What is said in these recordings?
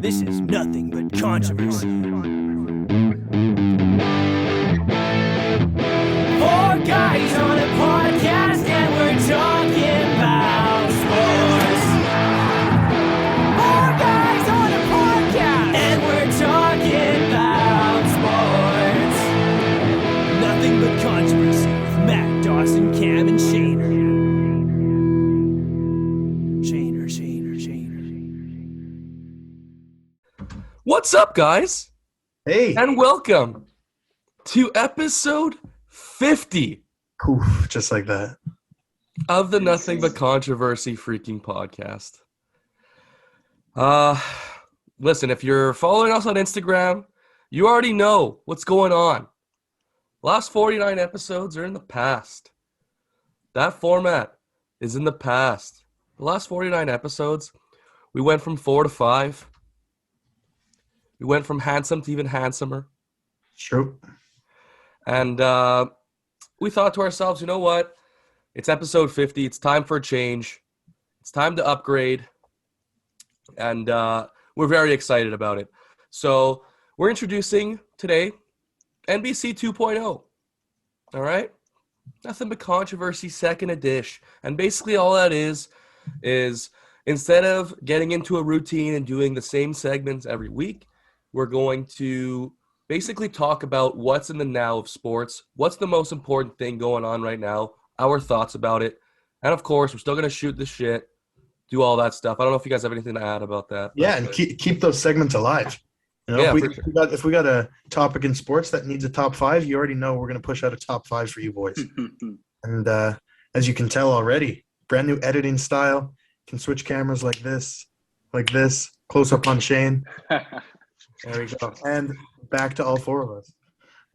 This is nothing but controversy. Four guys on a podcast and we're talking about sports. Four guys on a podcast and we're talking about sports. Nothing but controversy with Matt, Dawson, Cam, and Shaner. What's up, guys? Hey. And welcome to episode 50 Oof, just like that. of the Nothing But Controversy freaking podcast. Listen, if you're following us on Instagram, you already know what's going on. Last 49 episodes are in the past. That format is in the past. The last 49 episodes, we went from 4 to 5. We went from handsome to even handsomer. True. And we thought to ourselves, you know what? It's episode 50. It's time for a change. It's time to upgrade. And we're very excited about it. So we're introducing today NBC 2.0. All right? Nothing but controversy, second edition. And basically all that is instead of getting into a routine and doing the same segments every week, we're going to basically talk about what's in the now of sports, what's the most important thing going on right now, our thoughts about it. And, of course, we're still going to shoot the shit, do all that stuff. I don't know if you guys have anything to add about that. Yeah, and keep those segments alive. You know, Yeah, if we got a topic in sports that needs a top 5, you already know we're going to push out a top 5 for you boys. And as you can tell already, brand new editing style, can switch cameras like this, close up on Shane. There we go. And back to all 4 of us.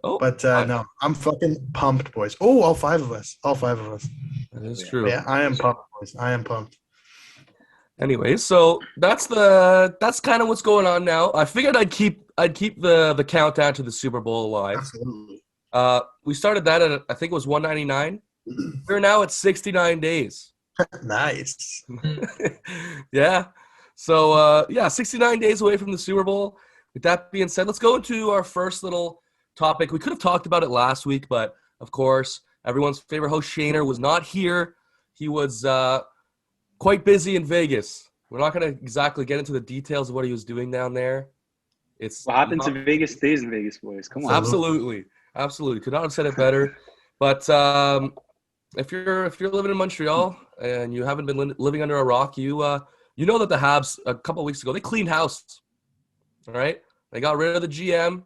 Oh, but no, I'm fucking pumped, boys. Oh, all 5 of us. All 5 of us. that is true. Yeah, I am pumped, boys. I am pumped. Anyways, so that's kind of what's going on now. I figured I'd keep the countdown to the Super Bowl alive. Absolutely. We started that at, I think it was 199. We're now at 69 days. Nice. Yeah. So 69 days away from the Super Bowl. With that being said, let's go into our first little topic. We could have talked about it last week, but of course, everyone's favorite host, Shaner, was not here. He was quite busy in Vegas. We're not going to exactly get into the details of what he was doing down there. What happens in Vegas stays in Vegas, boys. Come on. Absolutely. Could not have said it better. But if you're living in Montreal and you haven't been living under a rock, you know that the Habs a couple of weeks ago, they cleaned house. All right? They got rid of the GM,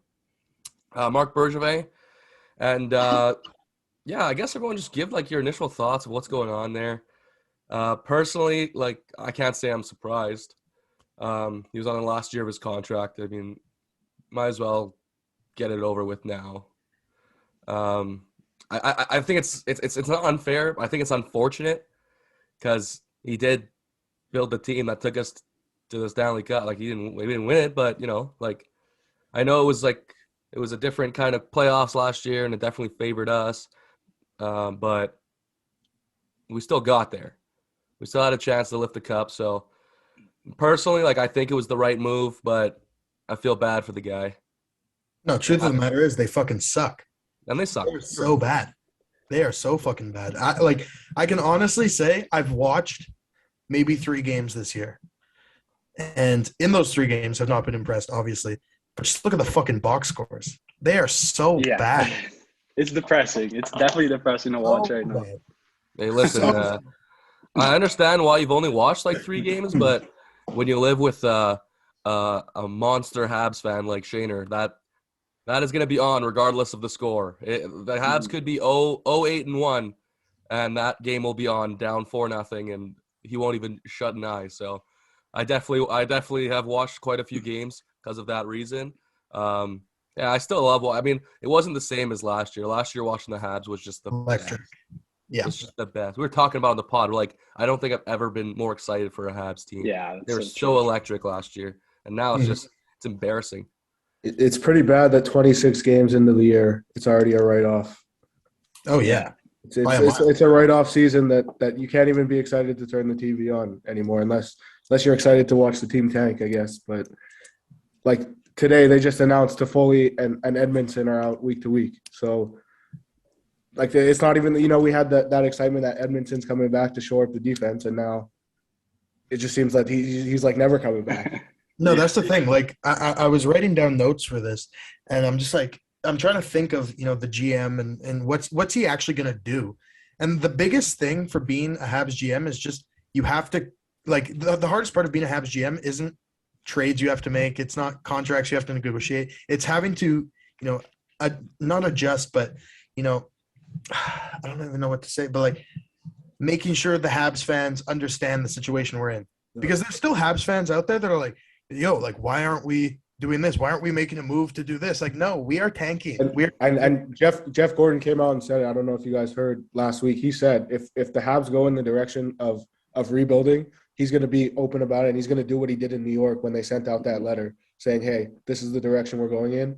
Marc Bergevin. And, I guess everyone just give, your initial thoughts of what's going on there. Personally, I can't say I'm surprised. He was on the last year of his contract. I mean, might as well get it over with now. I think it's not unfair. I think it's unfortunate because he did build the team that took us to the Stanley Cup. We didn't win it, but I know it was a different kind of playoffs last year, and it definitely favored us. But we still got there. We still had a chance to lift the cup. So personally, I think it was the right move, but I feel bad for the guy. No, truth of the matter is they fucking suck. And they suck. They're so bad. They are so fucking bad. I can honestly say I've watched maybe 3 games this year. And in those 3 games, I've not been impressed, obviously. But just look at the fucking box scores. They are so bad. It's depressing. It's definitely depressing to watch right now. Hey, listen, I understand why you've only watched 3 games, but when you live with a monster Habs fan like Shaner, that is going to be on regardless of the score. The Habs could be 0-8-1, and that game will be on down 4-0, and he won't even shut an eye. So I definitely have watched quite a few games because of that reason. I still love it wasn't the same as last year. Last year watching the Habs was just the electric. best. Yeah. It's just the best. We were talking about in the pod. We're I don't think I've ever been more excited for a Habs team. Yeah. They were so electric last year. And now it's embarrassing. It's pretty bad that 26 games into the year, it's already a write-off. Oh, yeah. It's a write-off season that you can't even be excited to turn the TV on anymore unless you're excited to watch the team tank, I guess. But like today they just announced Toffoli and Edmondson are out week to week. So like it's not even, we had that excitement that Edmonton's coming back to shore up the defense, and now it just seems like he's like never coming back. No, that's the thing. Like I was writing down notes for this, and I'm just like I'm trying to think of the GM and what's he actually gonna do. And the biggest thing for being a Habs GM is just you have to like the hardest part of being a Habs GM isn't trades you have to make. It's not contracts you have to negotiate. It's having to not adjust, but I don't even know what to say, but like making sure the Habs fans understand the situation we're in. Because there's still Habs fans out there that are like, yo, like, why aren't we doing this? Why aren't we making a move to do this? Like, no, we are tanking. And Jeff Gordon came out and said it. I don't know if you guys heard last week. He said if the Habs go in the direction of rebuilding, he's going to be open about it, and he's going to do what he did in New York when they sent out that letter saying, hey, this is the direction we're going in.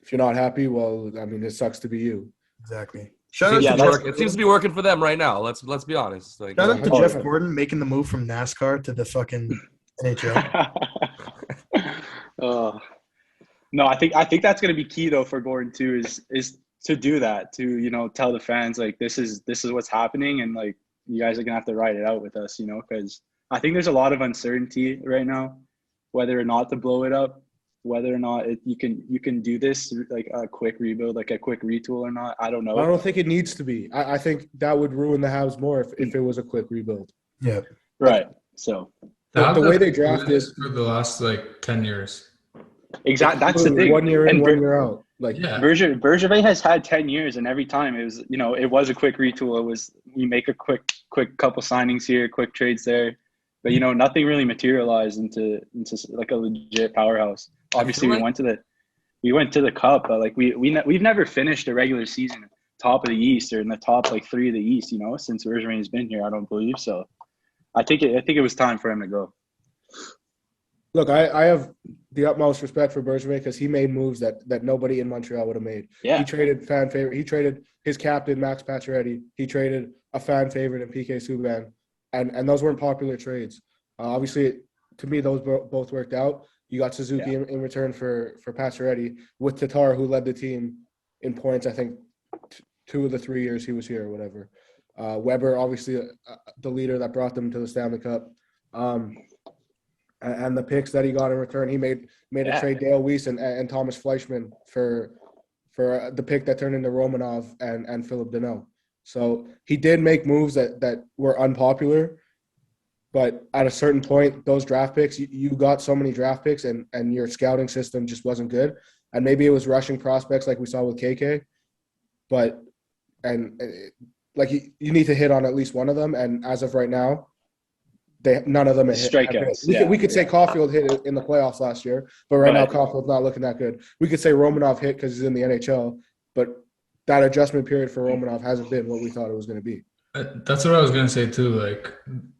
If you're not happy, well, I mean, it sucks to be you. Exactly. It seems to be working for them right now. Let's be honest. Like, shout out to Jeff Gordon making the move from NASCAR to the fucking NHL. No, I think that's gonna be key though for Gordon too. Is to do that, to tell the fans like this is what's happening, and like you guys are gonna have to ride it out with us, because I think there's a lot of uncertainty right now, whether or not to blow it up, whether or not you can do this like a quick rebuild, like a quick retool or not. I don't know. I don't think it needs to be. I think that would ruin the Habs more if it was a quick rebuild. Yeah. Right. So the way they drafted for the last like 10 years. Exactly. That's the thing. 1 year in, 1 year out. Like Bergevin has had 10 years, and every time it was, it was a quick retool. It was we make a quick couple signings here, quick trades there, but nothing really materialized into like a legit powerhouse. Obviously, we went to the Cup, but like we've never finished a regular season top of the East or in the top like 3 of the East, since Bergevin has been here. I don't believe so. I think it was time for him to go. Look, I have the utmost respect for Bergevin because he made moves that nobody in Montreal would have made. Yeah. He traded fan favorite. He traded his captain Max Pacioretty. He traded a fan favorite in PK Subban, and those weren't popular trades. Obviously, to me, those both worked out. You got Suzuki in return for Pacioretty with Tatar, who led the team in points. I think 2 of the 3 years he was here or whatever. Weber, obviously, the leader that brought them to the Stanley Cup. And the picks that he got in return, he made a trade Dale Weiss and Thomas Fleischmann for the pick that turned into Romanov and Philip Deneau. So he did make moves that were unpopular, but at a certain point, those draft picks, you got so many draft picks and your scouting system just wasn't good. And maybe it was rushing prospects like we saw with KK, but you need to hit on at least one of them. And as of right now, none of them hit. Strikeouts. We could say Caulfield hit in the playoffs last year, but right now Caulfield's not looking that good. We could say Romanov hit because he's in the NHL, but that adjustment period for Romanov hasn't been what we thought it was going to be. That's what I was going to say too. Like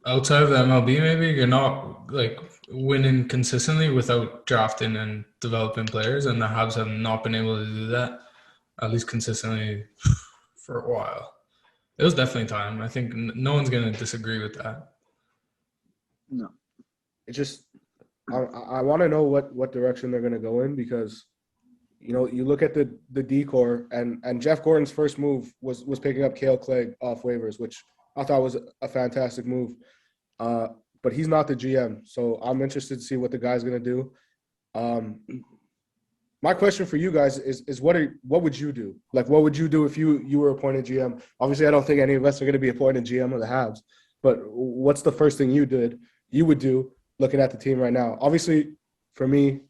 outside of the MLB, maybe you're not like winning consistently without drafting and developing players, and the Habs have not been able to do that, at least consistently, for a while. It was definitely time. I think no one's going to disagree with that. No. It just I want to know what direction they're going to go in because you look at the decor and Jeff Gordon's first move was picking up Cale Clegg off waivers, which I thought was a fantastic move. But he's not the GM, so I'm interested to see what the guy's going to do. My question for you guys is what would you do? Like, what would you do if you were appointed GM? Obviously, I don't think any of us are going to be appointed GM of the Habs, but what's the first thing you would do looking at the team right now? Obviously, for me,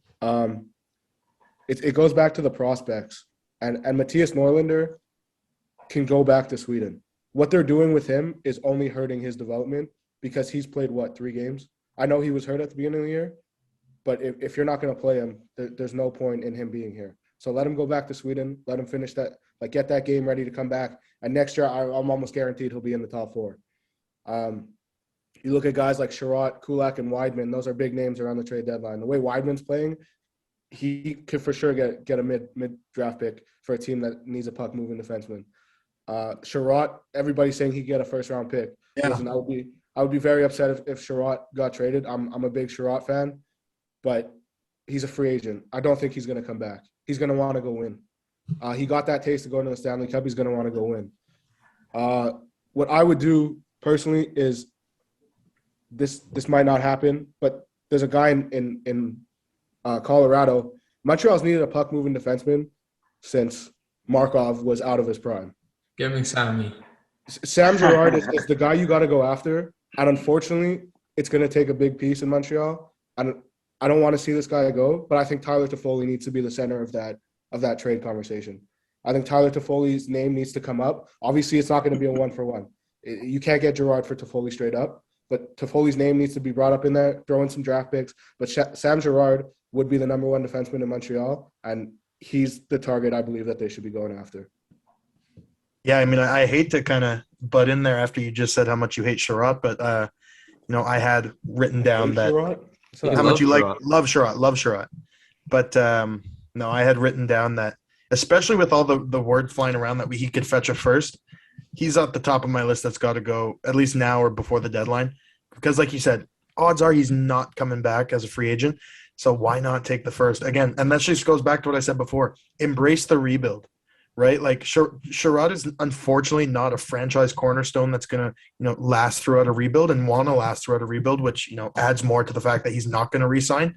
it goes back to the prospects. And Matthias Norlinder can go back to Sweden. What they're doing with him is only hurting his development because he's played, 3 games? I know he was hurt at the beginning of the year, but if you're not going to play him, there's no point in him being here. So let him go back to Sweden. Let him finish that, get that game ready to come back. And next year, I'm almost guaranteed he'll be in the top 4. You look at guys like Sherratt, Kulak, and Weidman. Those are big names around the trade deadline. The way Weidman's playing, he could for sure get a mid-draft pick for a team that needs a puck-moving defenseman. Sherratt, everybody's saying he could get a first-round pick. Yeah. Listen, I would be very upset if Sherratt got traded. I'm a big Sherratt fan, but he's a free agent. I don't think he's going to come back. He's going to want to go win. He got that taste of going to the Stanley Cup. He's going to want to go win. What I would do personally is this might not happen, but there's a guy in Colorado. Montreal's needed a puck-moving defenseman since Markov was out of his prime. Give me Sammy. Sam Girard is the guy you got to go after, and unfortunately, it's going to take a big piece in Montreal. I don't want to see this guy go, but I think Tyler Toffoli needs to be the center of that trade conversation. I think Tyler Toffoli's name needs to come up. Obviously, it's not going to be a one-for-one. You can't get Girard for Toffoli straight up, but Toffoli's name needs to be brought up in there, throw in some draft picks. But Sam Girard would be the number one defenseman in Montreal, and he's the target I believe that they should be going after. Yeah, I mean, I hate to kind of butt in there after you just said how much you hate Sherratt, but I had written down that how much you love Sherratt. But no, I had written down that, especially with all the word flying around that he could fetch a first, he's at the top of my list. That's got to go at least now or before the deadline, because like you said, odds are he's not coming back as a free agent. So why not take the first again? And that just goes back to what I said before. Embrace the rebuild. Right, like Sherratt is unfortunately not a franchise cornerstone that's going to last throughout a rebuild and want to last throughout a rebuild, which adds more to the fact that he's not going to re-sign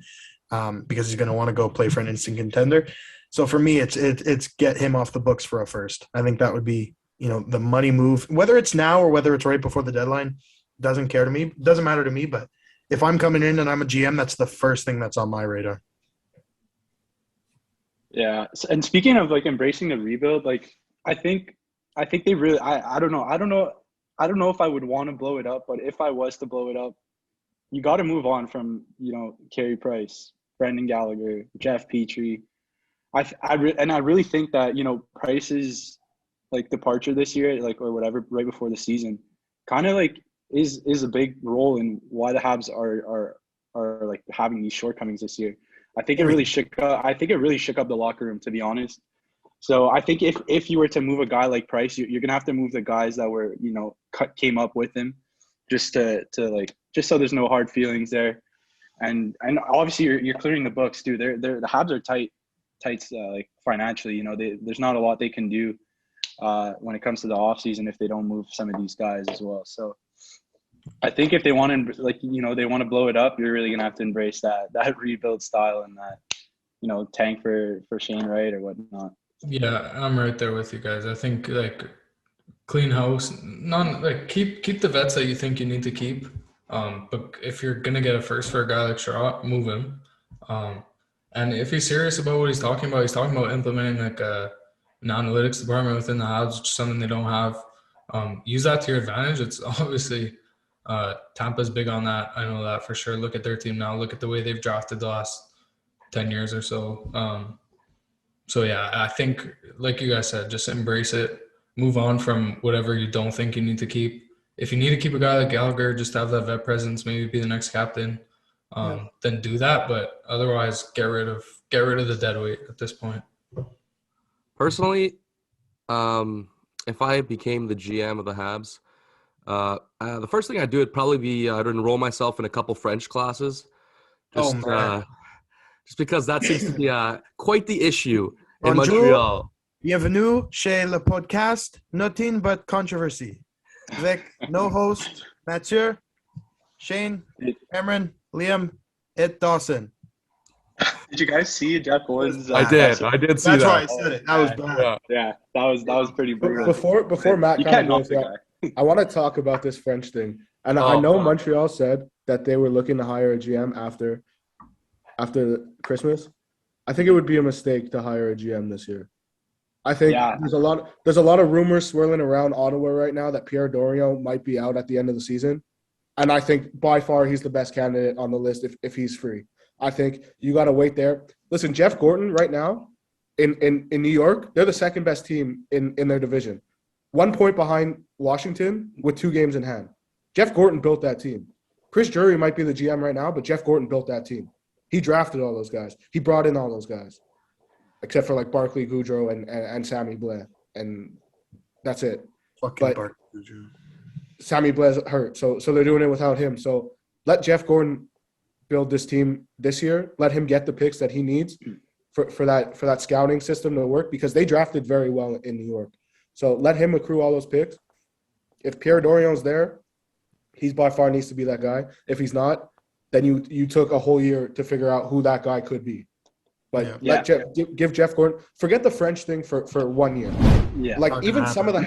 because he's going to want to go play for an instant contender. So for me, it's get him off the books for a first. I think that would be the money move, whether it's now or whether it's right before the deadline. Doesn't matter to me. But if I'm coming in and I'm a GM, that's the first thing that's on my radar. Yeah, and speaking of like embracing the rebuild, like I think they really I don't know if I would want to blow it up, but if I was to blow it up, you got to move on from Carey Price, Brendan Gallagher, Jeff Petrie. I really think that Price's like departure this year, like or whatever, right before the season, kind of like is a big role in why the Habs are like having these shortcomings this year. I think it really shook up the locker room, to be honest. So I think if you were to move a guy like Price, you're gonna have to move the guys that were came up with him, just so there's no hard feelings there, and obviously you're clearing the books, dude. The Habs are tight like financially. There's not a lot they can do when it comes to the offseason if they don't move some of these guys as well. So I think if they want to, they want to blow it up, you're really gonna have to embrace that rebuild style and that, tank for Shane Wright or whatnot. Yeah, I'm right there with you guys. I think like clean house, keep the vets that you think you need to keep. But if you're gonna get a first for a guy like Sherratt, move him. And if he's serious about what he's talking about implementing like an analytics department within the Habs, which is something they don't have. Use that to your advantage. It's obviously. Tampa's big on that. I know that for sure. Look at their team now. Look at the way they've drafted the last 10 years or so. So, yeah, I think, like you guys said, just embrace it. Move on from whatever you don't think you need to keep. If you need to keep a guy like Gallagher, just have that vet presence, maybe be the next captain, then do that. But otherwise, get rid of the dead weight at this point. Personally, if I became the GM of the Habs, the first thing I'd do would probably be I'd enroll myself in a couple French classes. Just because that seems to be quite the issue in Montreal. Bienvenue chez le podcast Nothing But Controversy. Avec no host, Mathieu, Shane, Cameron, Liam, et Dawson. Did you guys see Jeff Gordon's? I did see That's that. That's why I said it. That was bad. Yeah, that was pretty brutal. Before Matt, you can't knock the guy. I want to talk about this French thing. And I know Montreal said that they were looking to hire a GM after Christmas. I think it would be a mistake to hire a GM this year. I think there's a lot of rumors swirling around Ottawa right now that Pierre Dorion might be out at the end of the season. And I think by far he's the best candidate on the list if he's free. I think you got to wait there. Listen, Jeff Gorton right now in New York, they're the second best team in their division. 1 point behind Washington with 2 games in hand. Jeff Gorton built that team. Chris Drury might be the GM right now, but Jeff Gorton built that team. He drafted all those guys. He brought in all those guys, except for like Barclay Goudreau and Sammy Blais, and that's it. Fucking Barclay Goudreau. Sammy Blais hurt, so they're doing it without him. So let Jeff Gorton build this team this year. Let him get the picks that he needs for that scouting system to work, because they drafted very well in New York. So let him accrue all those picks. If Pierre Dorion's there, he's by far needs to be that guy. If he's not, then you took a whole year to figure out who that guy could be. But give Jeff Gordon. Forget the French thing for 1 year. Yeah. Like even some of the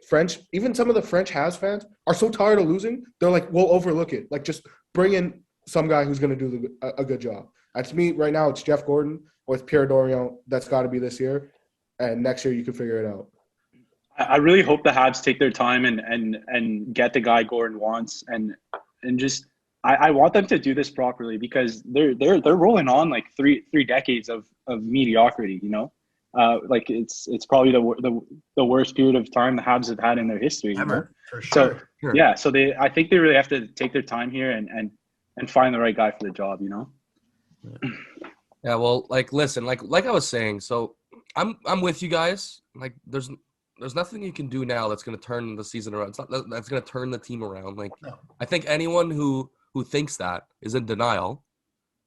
French Habs fans are so tired of losing. They're like, we'll overlook it. Like just bring in some guy who's going to do a good job. And to me, right now, it's Jeff Gordon with Pierre Dorion. That's got to be this year, and next year you can figure it out. I really hope the Habs take their time and get the guy Gordon wants, and just I want them to do this properly, because they're rolling on like three decades of mediocrity. You know, like it's probably the worst period of time the Habs have had in their history. Ever, for sure. So yeah, so I think they really have to take their time here and find the right guy for the job. You know. Yeah, well, like listen, like I was saying, so I'm with you guys. Like there's nothing you can do now that's going to turn the season around. It's not that's going to turn the team around. Like No. I think anyone who thinks that is in denial.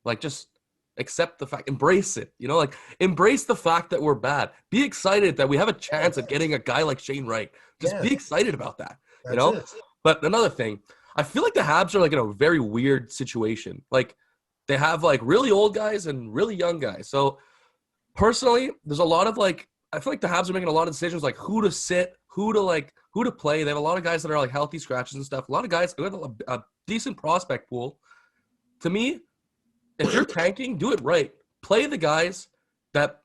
Like just accept the fact, embrace it. You know, like embrace the fact that we're bad. Be excited that we have a chance at getting a guy like Shane Wright. Just be excited about that. That's you know. it. But another thing, I feel like the Habs are like in a very weird situation. Like they have like really old guys and really young guys. So personally, there's a lot of like, I feel like the Habs are making a lot of decisions like who to sit, who to play. They have a lot of guys that are like healthy scratches and stuff. A lot of guys who have a decent prospect pool. To me, if you're tanking, do it right. Play the guys that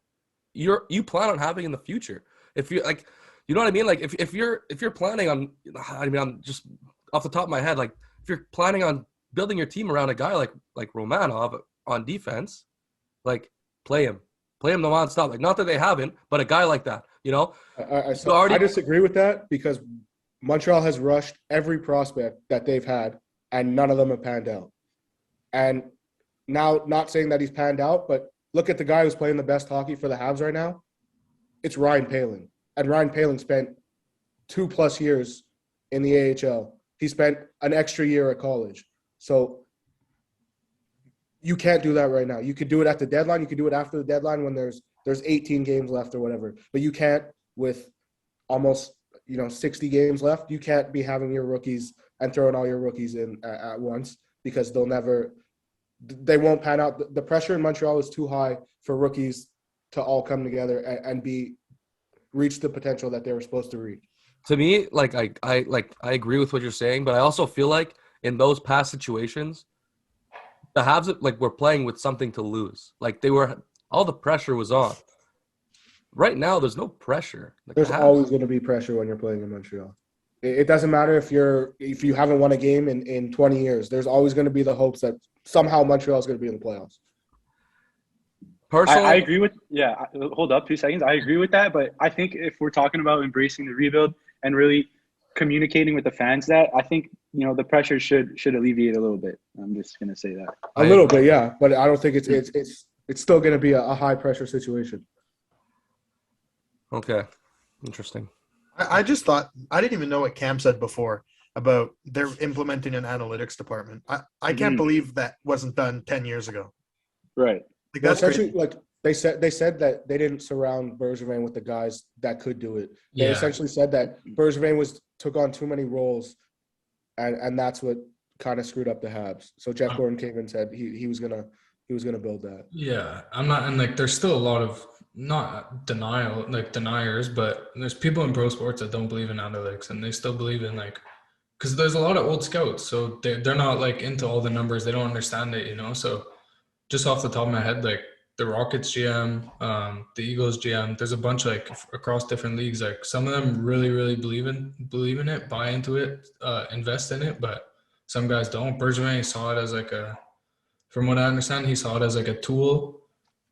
you plan on having in the future. If you like, you know what I mean? Like if you're planning on, I mean, I'm just off the top of my head, like if you're planning on building your team around a guy like Romanov on defense, like play him the nonstop. Like not that they haven't, but a guy like that, you know. I disagree with that, because Montreal has rushed every prospect that they've had, and none of them have panned out. And now, not saying that he's panned out, but look at the guy who's playing the best hockey for the Habs right now. It's Ryan Poehling, and Ryan Poehling spent 2+ years in the AHL. He spent an extra year at college. So you can't do that right now. You could do it at the deadline. You could do it after the deadline when there's 18 games left or whatever. But you can't with almost 60 games left. You can't be having your rookies and throwing all your rookies in at once, because they won't pan out. The pressure in Montreal is too high for rookies to all come together and reach the potential that they were supposed to reach. To me, like I agree with what you're saying, but I also feel like in those past situations, the Habs like were playing with something to lose. Like all the pressure was on. Right now, there's no pressure. Like there's always going to be pressure when you're playing in Montreal. It doesn't matter if you haven't won a game in 20 years. There's always going to be the hopes that somehow Montreal is going to be in the playoffs. Personally, I agree with hold up 2 seconds. I agree with that, but I think if we're talking about embracing the rebuild and really communicating with the fans, that I think the pressure should alleviate a little bit. I'm just gonna say that a little bit, yeah, but I don't think it's still going to be a high pressure situation. Okay, interesting. I just thought, I didn't even know what Cam said before about they're implementing an analytics department. I can't believe that wasn't done 10 years ago. Right. Like that's essentially crazy. like they said that they didn't surround Bergevin with the guys that could do it. They essentially said that Bergevin took on too many roles, and that's what kind of screwed up the Habs. So Jeff Gordon came and said he was gonna build that. Yeah, I'm not, and like there's still a lot of not deniers, but there's people in pro sports that don't believe in analytics, and they still believe in because there's a lot of old scouts, so they're not like into all the numbers, they don't understand it, So just off the top of my head, like the Rockets GM, the Eagles GM, there's a bunch across different leagues. Like some of them really, really believe in it, buy into it, invest in it, but some guys don't. Bergevin saw it as from what I understand, he saw it as a tool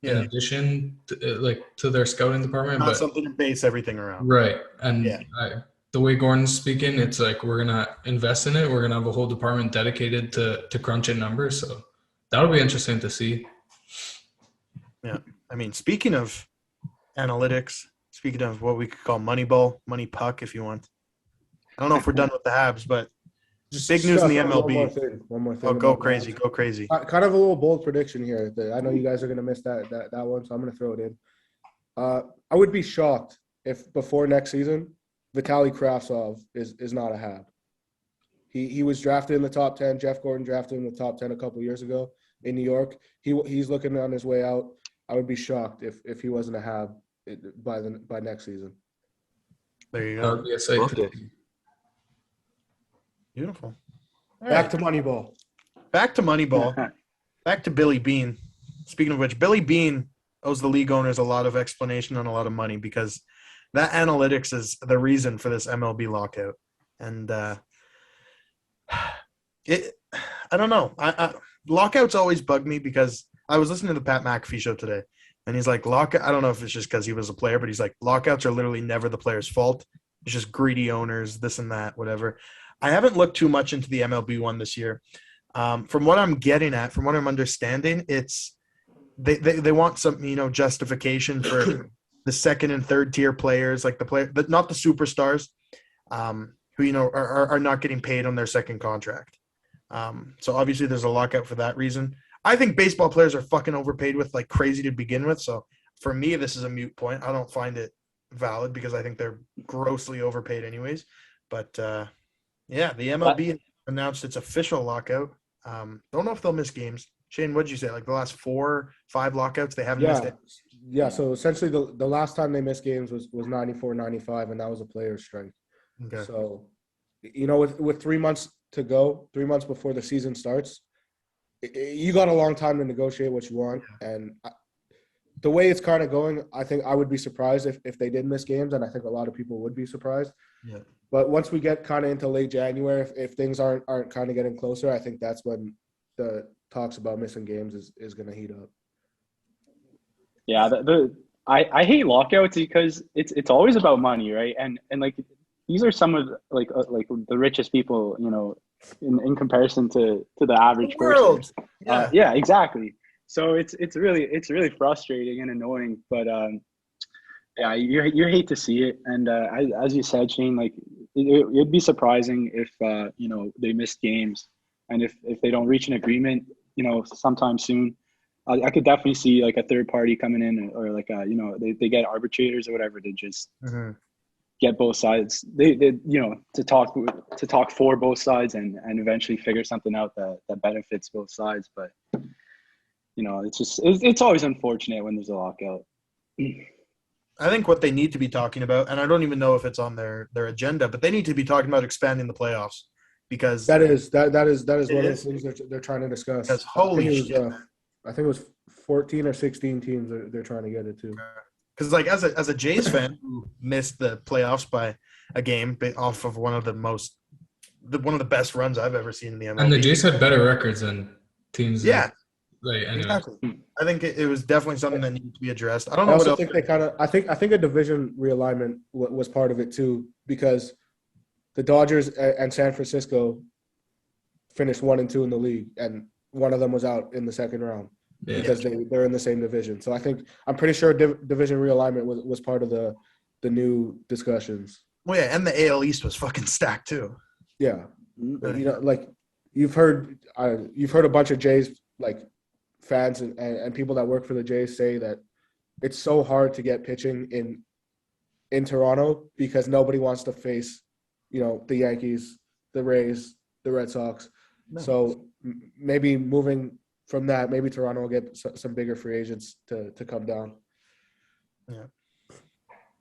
in addition to their scouting department. Not something to base everything around. Right. And the way Gordon's speaking, it's like we're going to invest in it. We're going to have a whole department dedicated to crunching numbers. So that'll be interesting to see. Yeah. I mean, speaking of analytics, speaking of what we could call Moneyball, Money Puck, if you want. I don't know if we're done with the Habs, but Just Big news in the Steph, MLB. One more thing. Oh, go about crazy, that. go crazy. Kind of a little bold prediction here. I know you guys are gonna miss that one, so I'm gonna throw it in. I would be shocked if before next season, Vitaly Kravtsov is not a Hab. He was drafted in the top 10. Jeff Gordon drafted in the top 10 a couple years ago in New York. He's looking on his way out. I would be shocked if he wasn't a Hab by next season. There you That go. would be a sight to Okay. see. Beautiful. All Back right. to Moneyball. Back to Moneyball. Back to Billy Bean. Speaking of which, Billy Bean owes the league owners a lot of explanation and a lot of money because that analytics is the reason for this MLB lockout. And I don't know. Lockouts always bug me because I was listening to the Pat McAfee show today, and he's like, lockout. I don't know if it's just because he was a player, but he's like, lockouts are literally never the player's fault. It's just greedy owners, this and that, whatever. I haven't looked too much into the MLB one this year. From what I'm getting at, from what I'm understanding, it's they want some justification for the second and third tier players, like not the superstars, who are not getting paid on their second contract. So obviously there's a lockout for that reason. I think baseball players are fucking overpaid with like crazy to begin with. So for me, this is a moot point. I don't find it valid because I think they're grossly overpaid anyways. But yeah, the MLB announced its official lockout. Don't know if they'll miss games. Shane, what'd you say? Like the last 4-5 lockouts, they haven't missed it? Yeah. So essentially the last time they missed games was 94-95, and that was a player's strike. Okay. So, with 3 months to go, 3 months before the season starts, you got a long time to negotiate what you want. And the way it's kind of going, I think I would be surprised if they did miss games, and I think a lot of people would be surprised. Yeah. But once we get kind of into late January, if things aren't kind of getting closer, I think that's when the talks about missing games is going to heat up. Yeah, I hate lockouts because it's always about money, right? And like these are some of like the richest people, in comparison to the average person. Yeah. Yeah, exactly. So it's really frustrating and annoying, but yeah, you hate to see it. And as you said, Shane, like it'd be surprising if they missed games, and if they don't reach an agreement, sometime soon. I could definitely see like a third party coming in, or like they get arbitrators or whatever to just get both sides. They to talk for both sides and eventually figure something out that benefits both sides. But it's always unfortunate when there's a lockout. I think what they need to be talking about, and I don't even know if it's on their agenda, but they need to be talking about expanding the playoffs because that is one of the is. things they're trying to discuss. Because holy shit. I think it was 14 or 16 teams they're trying to get it to. Because like as a Jays fan who missed the playoffs by a game off of one of the best runs I've ever seen in the MLB. And the Jays had better records than teams. Yeah, Anyway. exactly. I think it was definitely something that needed to be addressed. I don't I know what also else. think they kind of. I think a division realignment was part of it too, because the Dodgers and San Francisco finished 1 and 2 in the league, and one of them was out in the second round because they're in the same division. So I'm pretty sure division realignment was part of the new discussions. Well, yeah, and the AL East was fucking stacked too. Yeah, but, like you've heard a bunch of Jays like fans and people that work for the Jays say that it's so hard to get pitching in Toronto because nobody wants to face, the Yankees, the Rays, the Red Sox. No. So maybe moving from that, maybe Toronto will get some bigger free agents to come down. Yeah.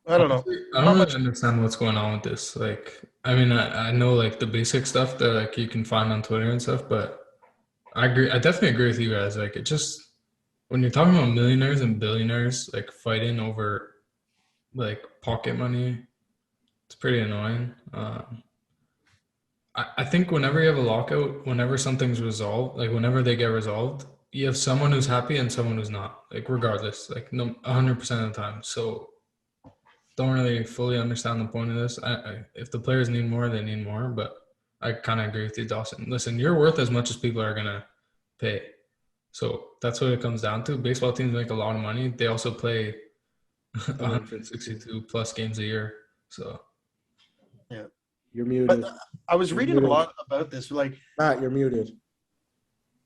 I don't know. I don't really understand what's going on with this. Like, I mean, I know like the basic stuff that like you can find on Twitter and stuff, but I agree. I definitely agree with you guys. Like, it just when you're talking about millionaires and billionaires like fighting over like pocket money, it's pretty annoying. I think whenever you have a lockout, whenever something's resolved, like whenever they get resolved, you have someone who's happy and someone who's not. Like regardless, like 100% of the time. So don't really fully understand the point of this. If the players need more, they need more. But I kind of agree with you, Dawson. Listen, you're worth as much as people are going to pay. So that's what it comes down to. Baseball teams make a lot of money. They also play 162 plus games a year. So, You're muted. But I was reading a lot about this. Like, Matt, you're muted.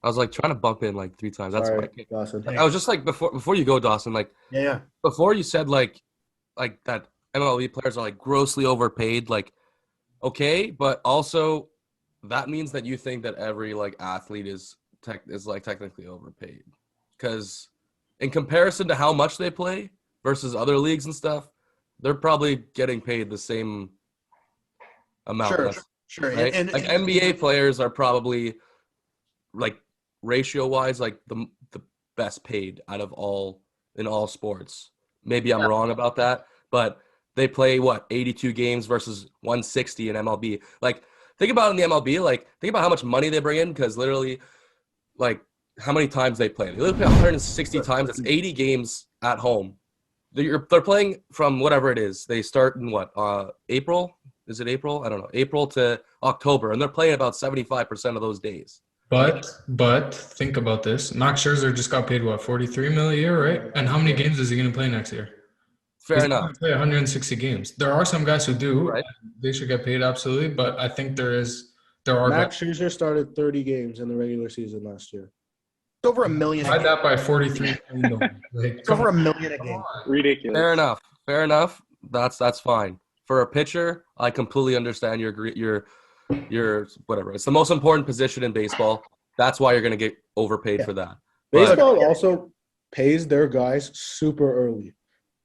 I was like trying to bump in like 3 times. That's Sorry, why. Dawson. I was just like before you go, Dawson. Like yeah. before you said like that MLB players are like grossly overpaid. Like okay, but also that means that you think that every like athlete is like technically overpaid because in comparison to how much they play versus other leagues and stuff, they're probably getting paid the same amount. Sure. Right? And like NBA players are probably like ratio wise like the best paid out of all in all sports. Maybe I'm wrong about that, but they play 82 games versus 160 in MLB. Like think about it in the MLB, like think about how much money they bring in because literally like how many times they play. They literally play 160 times. That's 80 games at home. They're playing from whatever it is. They start in April? Is it April? I don't know. April to October, and they're playing about 75% of those days. But think about this. Max Scherzer just got paid $43 million a year, right? And how many games is he going to play next year? Fair He's enough. going to play 160 games. There are some guys who do. Right. They should get paid absolutely, but I think there are Max guys. Scherzer started 30 games in the regular season last year. it's over $1 million. Divide that by 43 million. Like, It's over $1 million a game. Ridiculous. Fair enough. That's fine. For a pitcher, I completely understand your whatever. It's the most important position in baseball. That's why you're going to get overpaid for that. Baseball also pays their guys super early.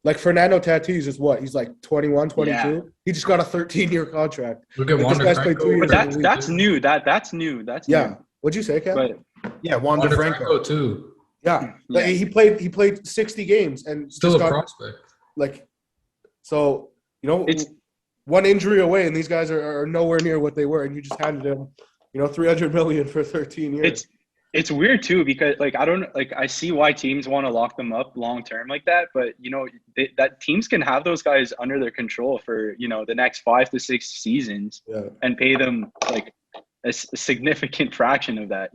Like Fernando Tatis is what? He's like 21, 22. Yeah. He just got a 13-year contract. Look at Like, Wander this guy's played 2 Franco. years. But that's new. That's new. That's Yeah. new. What'd you say, Ken? But Yeah, Wander Wander Franco. Franco too. Yeah. Yeah. Like, he played 60 games and Still just a got, prospect. like, so, you know, It's- one injury away and these guys are nowhere near what they were, and you just handed them, $300 million for 13 years. It's weird too because I see why teams want to lock them up long term like that, but that teams can have those guys under their control for the next 5 to 6 seasons and pay them like a significant fraction of that.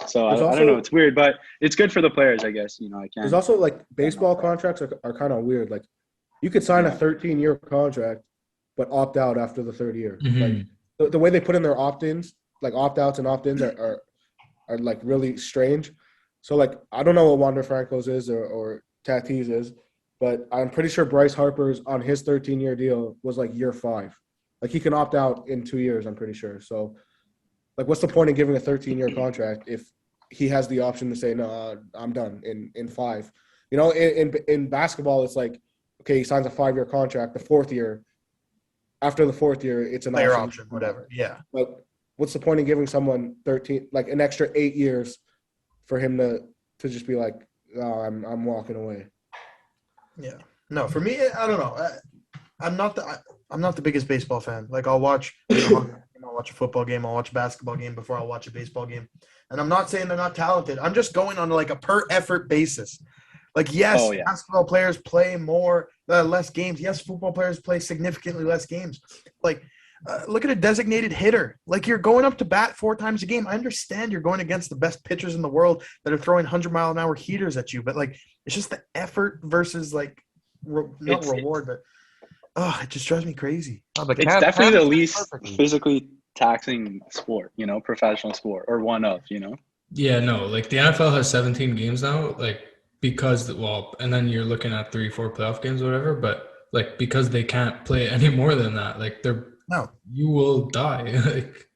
So I don't know. It's weird, but it's good for the players, I guess. I can't. There's also like baseball contracts are kind of weird. Like you could sign a 13-year contract, but opt out after the third year. Mhm. Like the way they put in their opt-ins, like opt-outs and opt-ins are like really strange. So like I don't know what Wander Franco's is or Tatis is, but I'm pretty sure Bryce Harper's on his 13-year deal was like year 5. Like he can opt out in 2 years, I'm pretty sure. So like what's the point of giving a 13-year contract if he has the option to say no, I'm done in 5. In basketball it's like okay, he signs a 5-year contract, the 4th year. After the 4th year, it's an Player option, whatever. Yeah. But what's the point of giving someone 13, like an extra 8 years for him to just be like, oh, I'm walking away? Yeah. No, for me, I don't know. I'm not the biggest baseball fan. Like I'll watch I'll watch a football game, I'll watch a basketball game before I'll watch a baseball game. And I'm not saying they're not talented. I'm just going on like a per effort basis. Like, yes, basketball players play less games. Yes, football players play significantly less games. Like, look at a designated hitter. Like, you're going up to bat 4 times a game. I understand you're going against the best pitchers in the world that are throwing 100-mile-an-hour heaters at you. But, like, it's just the effort versus, like, not reward, but it just drives me crazy. It's definitely the least physically taxing sport, professional sport, or one of. Yeah, no, like the NFL has 17 games now, like because and then you're looking at 3-4 playoff games or whatever, but like because they can't play any more than that, like you will die. Like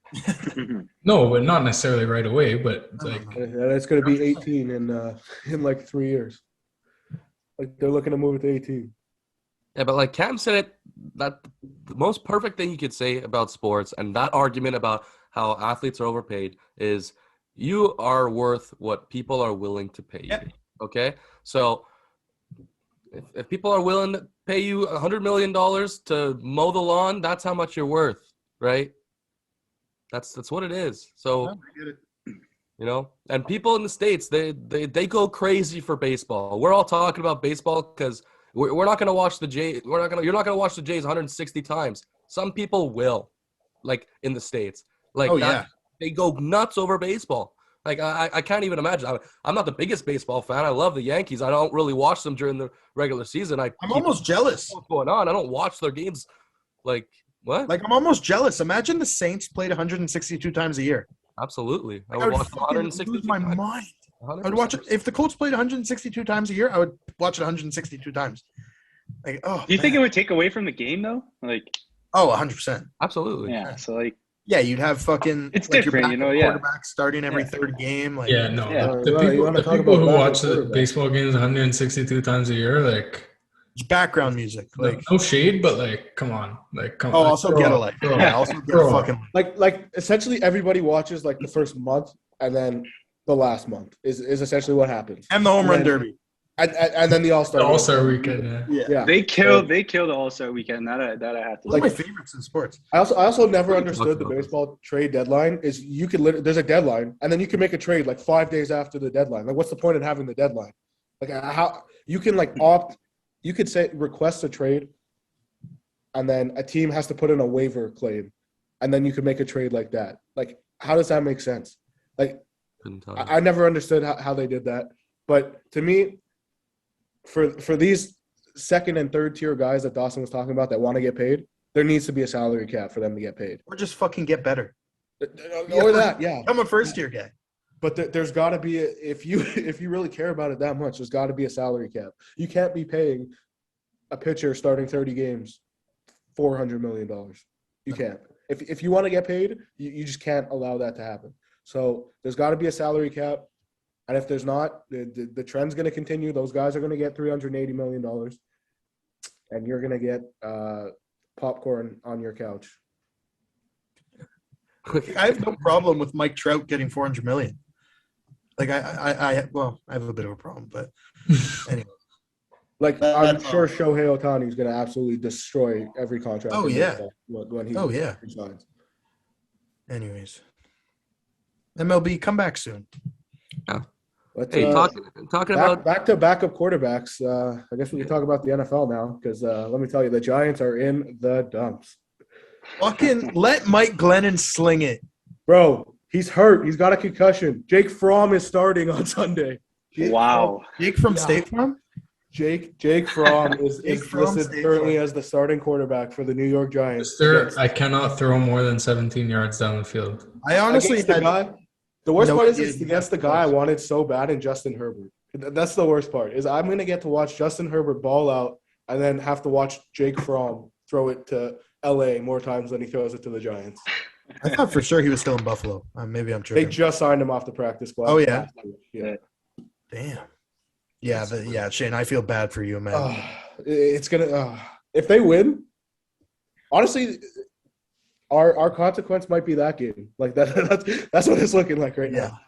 no, but not necessarily right away, but like it's going to be 18 in like 3 years. Like they're looking to move it to 18. Yeah, but like Cam said it, that the most perfect thing you could say about sports and that argument about how athletes are overpaid is you are worth what people are willing to pay you. Okay? So if people are willing to pay you $100 million to mow the lawn, that's how much you're worth, right? That's what it is. So and people in the States, they go crazy for baseball. We're all talking about baseball because we're not going to watch the Jays. You're not going to watch the Jays 160 times. Some people will, like in the States. Like they go nuts over baseball. Like I can't even imagine. I'm not the biggest baseball fan. I love the Yankees. I don't really watch them during the regular season. I'm almost jealous. What's going on? I don't watch their games like What? Like, I'm almost jealous. Imagine the Saints played 162 times a year. Absolutely. I I would would watch fucking 162 lose my times. mind. 100%. I'd watch it if the Colts played 162 times a year. I would watch it 162 times. Like, oh, Do you think it man. would take away from the game though? Like, Oh, 100%. Absolutely. yeah. So like, Yeah, you'd have fucking It's like different, your you backup know, yeah. quarterback starting every Yeah. third game. Like, Yeah, no. Yeah. The You people, wanna the talk people about who backup watch the quarterback. baseball games 162 times a year, like, it's background music. Like, no shade, but like, come on, like, come. oh, like, also grow get a up, life. grow Yeah, up, also get a grow up. fucking life. Like essentially everybody watches like the first month and then the last month is essentially what happens. And the home run And- derby. And then the All-Star. The All-Star weekend, yeah. Yeah. they killed the All-Star weekend. That I have to One of say. my favorites in sports. I also never We understood the talked about this. baseball trade deadline is you could there's a deadline and then you can make a trade like 5 days after the deadline. Like what's the point in having the deadline? Like how you can like you could say request a trade and then a team has to put in a waiver claim and then you can make a trade like that. Like how does that make sense? Like Couldn't tell you. I never understood how they did that. But to me, for these second and third tier guys that Dawson was talking about that want to get paid, there needs to be a salary cap for them to get paid. Or just fucking get better. Or that, yeah. I'm a first year guy. But there's got to be if you really care about it that much, there's got to be a salary cap. You can't be paying a pitcher starting 30 games $400 million. You can't. If you want to get paid, you just can't allow that to happen. So there's got to be a salary cap. And if there's not, the trend's going to continue. Those guys are going to get $380 million. And you're going to get popcorn on your couch. I have no problem with Mike Trout getting $400 million. Like I have a bit of a problem, but anyway. Like I'm sure Shohei Ohtani is going to absolutely destroy every contract. Oh, yeah. When he resigns. Anyways, MLB, come back soon. Let's, Hey, talking about back to backup quarterbacks. I guess we can talk about the NFL now because let me tell you, the Giants are in the dumps. Fucking let Mike Glennon sling it. Bro, he's hurt. He's got a concussion. Jake Fromm is starting on Sunday. Wow. Jake from Yeah. State Farm? Jake Fromm is Jake Fromm listed State currently Farm. as the starting quarterback for the New York Giants. Mister, I cannot throw more than 17 yards down the field. I honestly Against the had guy. The worst no part idea is he against the was guy I close. wanted so bad in Justin Herbert. That's the worst part is I'm going to get to watch Justin Herbert ball out and then have to watch Jake Fromm throw it to LA more times than he throws it to the Giants. I thought for sure he was still in Buffalo. Maybe I'm They tripping. just signed him off the practice squad. Oh, yeah? Yeah. Damn. Yeah, Shane, I feel bad for you, man. It's gonna if they win, honestly, our consequence might be that game. Like that's what it's looking like right Yeah. now.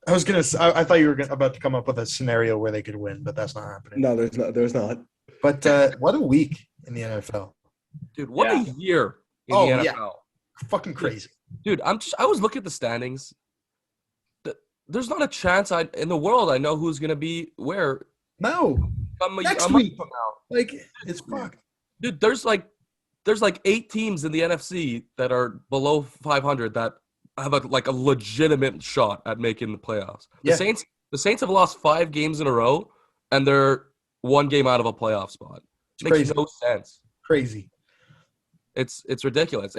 I was gonna. I thought you were about to come up with a scenario where they could win, but that's not happening. No, there's not. But what a week in the NFL! dude, what Yeah. a year in Oh, the yeah. NFL. Fucking crazy. Dude, I was looking at the standings. There's not a chance in the world I know who's gonna be where. No, Next a month week. from now. like it's fucked. Dude, there's like 8 teams in the NFC that are below 500 that have a legitimate shot at making the playoffs. Yeah. The Saints have lost 5 games in a row, and they're 1 game out of a playoff spot. It's Makes crazy. no sense. Crazy. It's ridiculous.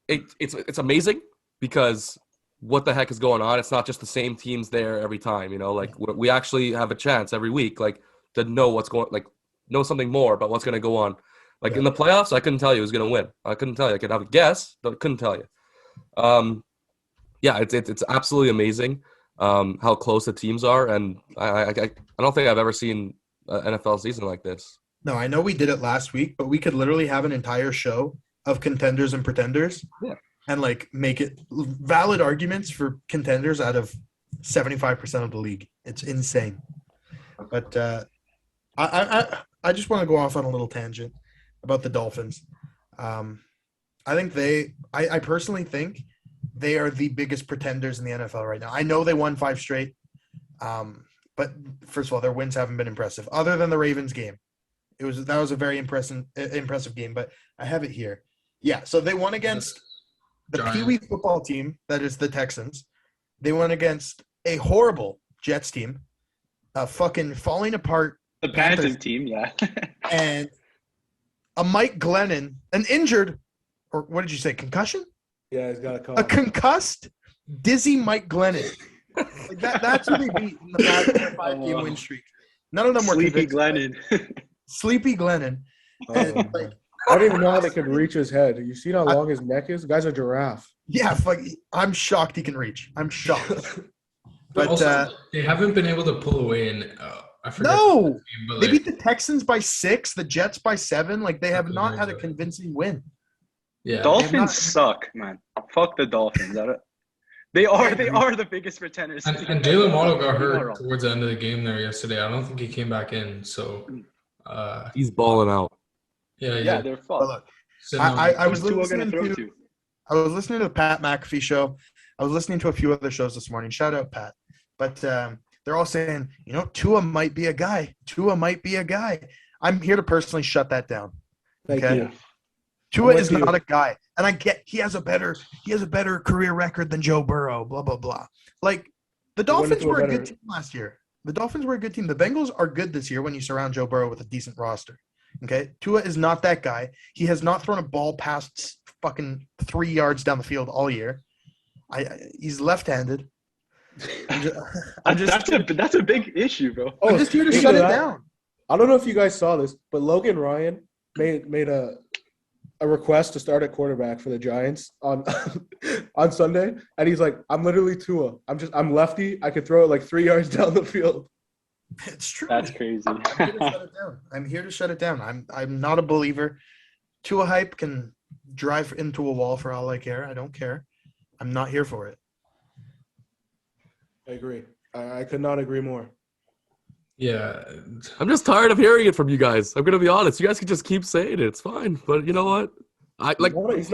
It's amazing because what the heck is going on? It's not just the same teams there every time. You know, like we actually have a chance every week, like to know what's going, like know something more about what's going to go on. Like in the playoffs, I couldn't tell you who's going to win. I couldn't tell you. I could have a guess, but I couldn't tell you. Yeah, it's absolutely amazing how close the teams are, and I don't think I've ever seen an NFL season like this. No, I know we did it last week, but we could literally have an entire show of contenders and pretenders, and like make it valid arguments for contenders out of 75% of the league. It's insane. But I just want to go off on a little tangent about the Dolphins. I personally think they are the biggest pretenders in the NFL right now. I know they won 5 straight, but first of all, their wins haven't been impressive. Other than the Ravens game, that was a very impressive game. But I have it here. Yeah, so they won against the Giants. Pee Wee football team, that is the Texans. They won against a horrible Jets team, fucking falling apart The Panthers team, yeah. and a Mike Glennon, an injured, or what did you say, concussion? Yeah, he's got a call. A concussed, dizzy Mike Glennon. Like that's who they beat in the past 5-game win streak. None of them were Sleepy convincing. Glennon. Sleepy Glennon. Oh, And, man. like, I don't even know how they can reach his head. You see how long his neck is? The guy's a giraffe. yeah, I'm shocked he can reach. I'm shocked. But also, they haven't been able to pull away, and I forget. no, the name, but, they like, beat the Texans by 6, the Jets by 7. Like they have That's not had a amazing. convincing win. yeah. Dolphins suck, man. Fuck the Dolphins. They are the biggest pretenders. And Jalen Waddle got You're not hurt wrong. towards the end of the game there yesterday. I don't think he came back in. So, He's balling out. Yeah, they're But fucked. look, Sitting I on- was Who's Tua listening gonna throw to to? I was listening to the Pat McAfee show. I was listening to a few other shows this morning. Shout out Pat. But they're all saying, Tua might be a guy. Tua might be a guy. I'm here to personally shut that down. Thank Okay. you. Tua I'm is with you. not a guy. And I get he has a better career record than Joe Burrow, blah, blah, blah. Like the Dolphins into a were a better- good team last year. The Dolphins were a good team. The Bengals are good this year when you surround Joe Burrow with a decent roster. Okay. Tua is not that guy. He has not thrown a ball past fucking 3 yards down the field all year. He's left-handed. That's a big issue, bro. Oh, I'm just here to speaking shut of it that, down. I don't know if you guys saw this, but Logan Ryan made a request to start at quarterback for the Giants on on Sunday, and he's like, "I'm literally Tua. I'm lefty. I could throw it like 3 yards down the field." It's true. That's crazy. I'm here to shut it down. I'm here to shut it down. I'm not a believer. Tua hype can drive into a wall for all I care. I don't care. I'm not here for it. I agree. I could not agree more. yeah. I'm just tired of hearing it from you guys. I'm gonna be honest. You guys can just keep saying it. It's fine. But you know what? He's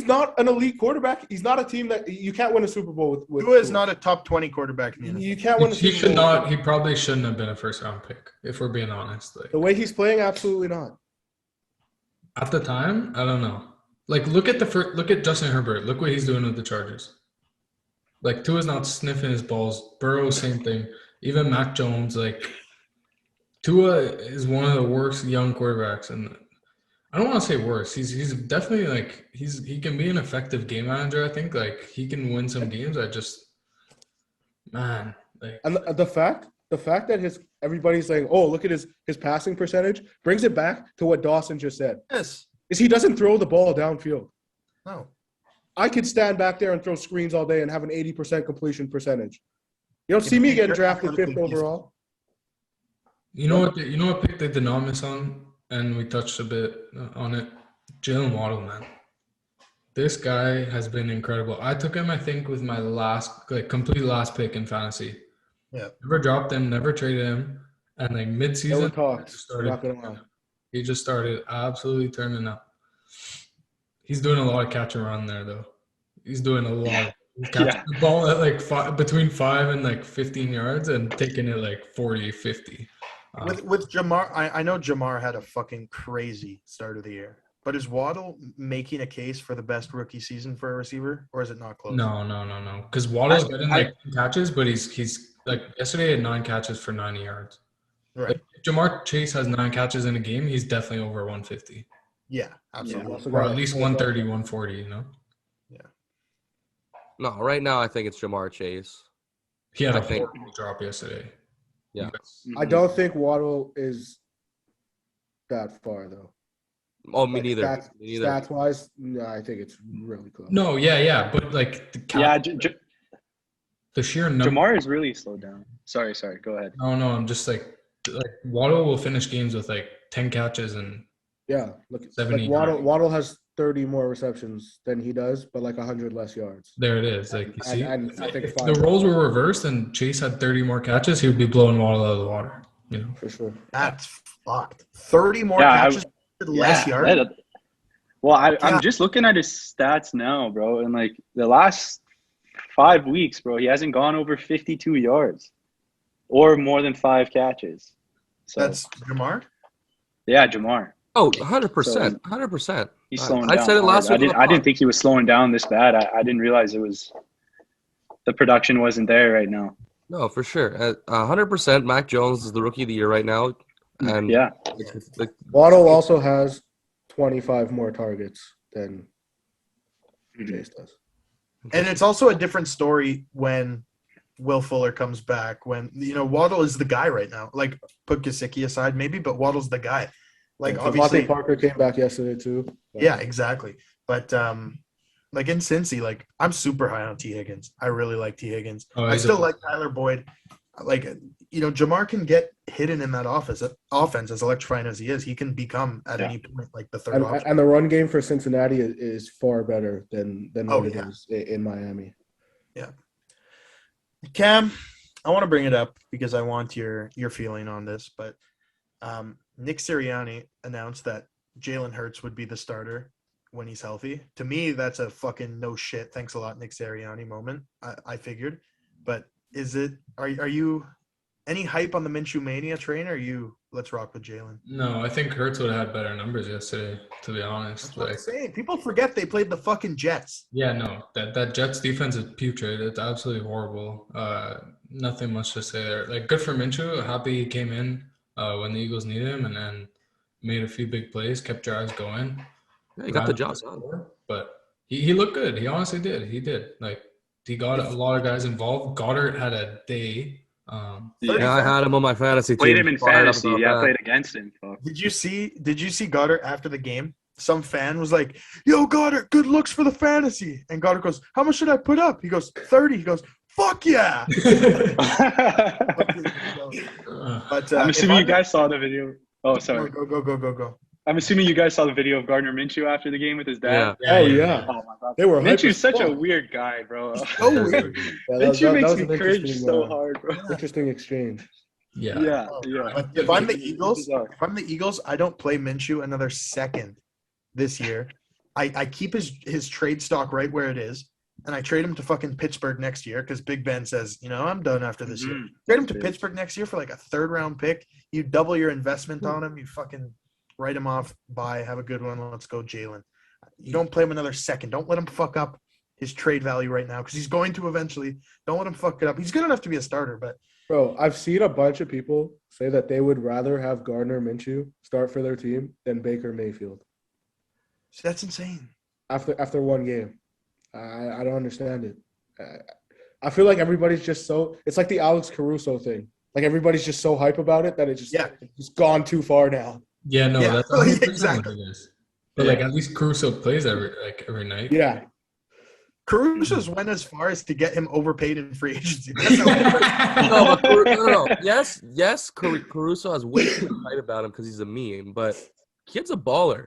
not an elite quarterback. He's not a team that you can't win a Super Bowl with. Tua is not a top 20 quarterback in the NFL. You can't win a He Super should Bowl. not. He probably shouldn't have been a first-round pick, if we're being honest. Like The way he's playing, absolutely not. at the time, I don't know. Like look at Justin Herbert. Look what he's doing with the Chargers. Like Tua's not sniffing his balls. Burrow, same thing. Even Mac Jones, like Tua is one of the worst young quarterbacks, and I don't want to say worse. He's definitely like he can be an effective game manager. I think like he can win some games. Man, like And the fact that everybody's saying, "Oh, look at his passing percentage," brings it back to what Dawson just said. Yes. Is he doesn't throw the ball downfield. No. I could stand back there and throw screens all day and have an 80% completion percentage. You don't see me getting drafted 5th overall. you know what pick they did not miss on, and we touched a bit on it. Jalen Waddle, man. This guy has been incredible. I took him, I think, with my complete last pick in fantasy. Yeah. Never dropped him, never traded him, and like mid-season, Never talked. Not gonna lie. he just started absolutely turning up. He's doing a lot of catch and run there, though. He's doing a lot. He's catching the ball at like between 5 and like 15 yards and taking it like 40, 50. With Jamar, I know Jamar had a fucking crazy start of the year. But is Waddle making a case for the best rookie season for a receiver, or is it not close? No. Because Waddle's getting like 10 catches, but he's like yesterday he had 9 catches for 90 yards. Right. Like, if Jamar Chase has 9 catches in a game, he's definitely over 150. Yeah, absolutely. Also Or got at least 130, 140, you know? No, right now I think it's Jamar Chase. He had I a think- horrible drop yesterday. Yeah. I don't think Waddle is that far though. Oh, me neither. Stats wise, no, I think it's really close. No, yeah. But like the sheer number. Jamar is really slowed down. Sorry. Go ahead. No, I'm just like Waddle will finish games with like 10 catches and Yeah, look, 70. like Waddle has 30 more receptions than he does, but like 100 less yards. There it is. Like you see, And I think if 5 the roles were reversed and Chase had 30 more catches, he would be blowing Waddle out of the water. You know. for sure. That's fucked. 30 more Yeah, catches, less yards. Well, Yeah. I'm just looking at his stats now, bro, and like the last 5 weeks, bro, he hasn't gone over 52 yards or more than 5 catches. So That's Jamar. yeah, Jamar. Oh, 100%. 100%. He's slowing I down. said it last week. I didn't think he was slowing down this bad. I didn't realize the production wasn't there right now. No, for sure. 100%. Mac Jones is the rookie of the year right now. And Yeah. like, Waddle also has 25 more targets than Jace does. And it's also a different story when Will Fuller comes back. When Waddle is the guy right now. Like, put Gesicki aside, maybe, but Waddle's the guy. Like, Yeah, obviously, Devontae Parker came back yesterday too. But yeah, exactly. But like in Cincy, like I'm super high on T Higgins. I really like T Higgins. Oh, I he's still a- like Tyler Boyd. Like, Jamar can get hidden in that offense as electrifying as he is. He can become at any point like the third option. and the run game for Cincinnati is far better than Oh, what it yeah. is in Miami. Cam, I want to bring it up because I want your feeling on this. But Nick Sirianni announced that Jalen Hurts would be the starter when he's healthy. To me, that's a fucking no shit. Thanks a lot, Nick Sirianni moment. I figured, but are you any hype on the Minshew Mania train? Or are you let's rock with Jalen? No, I think Hurts would have had better numbers yesterday, to be honest. That's what I'm saying. People forget they played the fucking Jets. Yeah, no, that Jets defense is putrid. It's absolutely horrible. Nothing much to say there. Like, good for Minshew. Happy he came in when the Eagles needed him and then made a few big plays, kept drives going. Yeah, he got the job done. But he looked good. He honestly did. He did. Like, he got a lot of guys involved. Goddard had a day. Yeah, I had him on my fantasy team. Played him in Fired up fantasy. about Yeah, I that. played against him. Fuck. Did you see Goddard after the game? Some fan was like, "Yo, Goddard, good looks for the fantasy." And Goddard goes, "How much should I put up?" He goes, 30. He goes, "Fuck yeah!" But I'm if assuming you guys saw the video. Oh, Go, sorry. go. I'm assuming you guys saw the video of Gardner Minshew after the game with his dad. Yeah. Oh yeah, Oh my god. they were hype Minshew's as such a fuck. weird guy, bro. So weird. Yeah, Minshew makes was me an cringe interesting, so hard, bro. Interesting exchange. Yeah. Yeah. But if I'm the Eagles, Bizarre. I don't play Minshew another second this year. I keep his trade stock right where it is, and I trade him to fucking Pittsburgh next year because Big Ben says, I'm done after this year. Trade him to Pittsburgh next year for like a third-round pick. You double your investment on him. You fucking write him off. Bye. Have a good one. Let's go, Jalen. You don't play him another second. Don't let him fuck up his trade value right now because he's going to eventually. Don't let him fuck it up. He's good enough to be a starter, but Bro, I've seen a bunch of people say that they would rather have Gardner Minshew start for their team than Baker Mayfield that's insane. after one game. I don't understand it. I feel like everybody's just so – it's like the Alex Caruso thing. Like, everybody's just so hype about it that it's gone too far now. Yeah, no, Yeah, that's 100% exactly. what it is. But like, at least Caruso plays every night. Yeah. Caruso's went as far as to get him overpaid in free agency. That's how it works. No, but no. Yes, Caruso has way too much hype about him because he's a meme, but kid's a baller.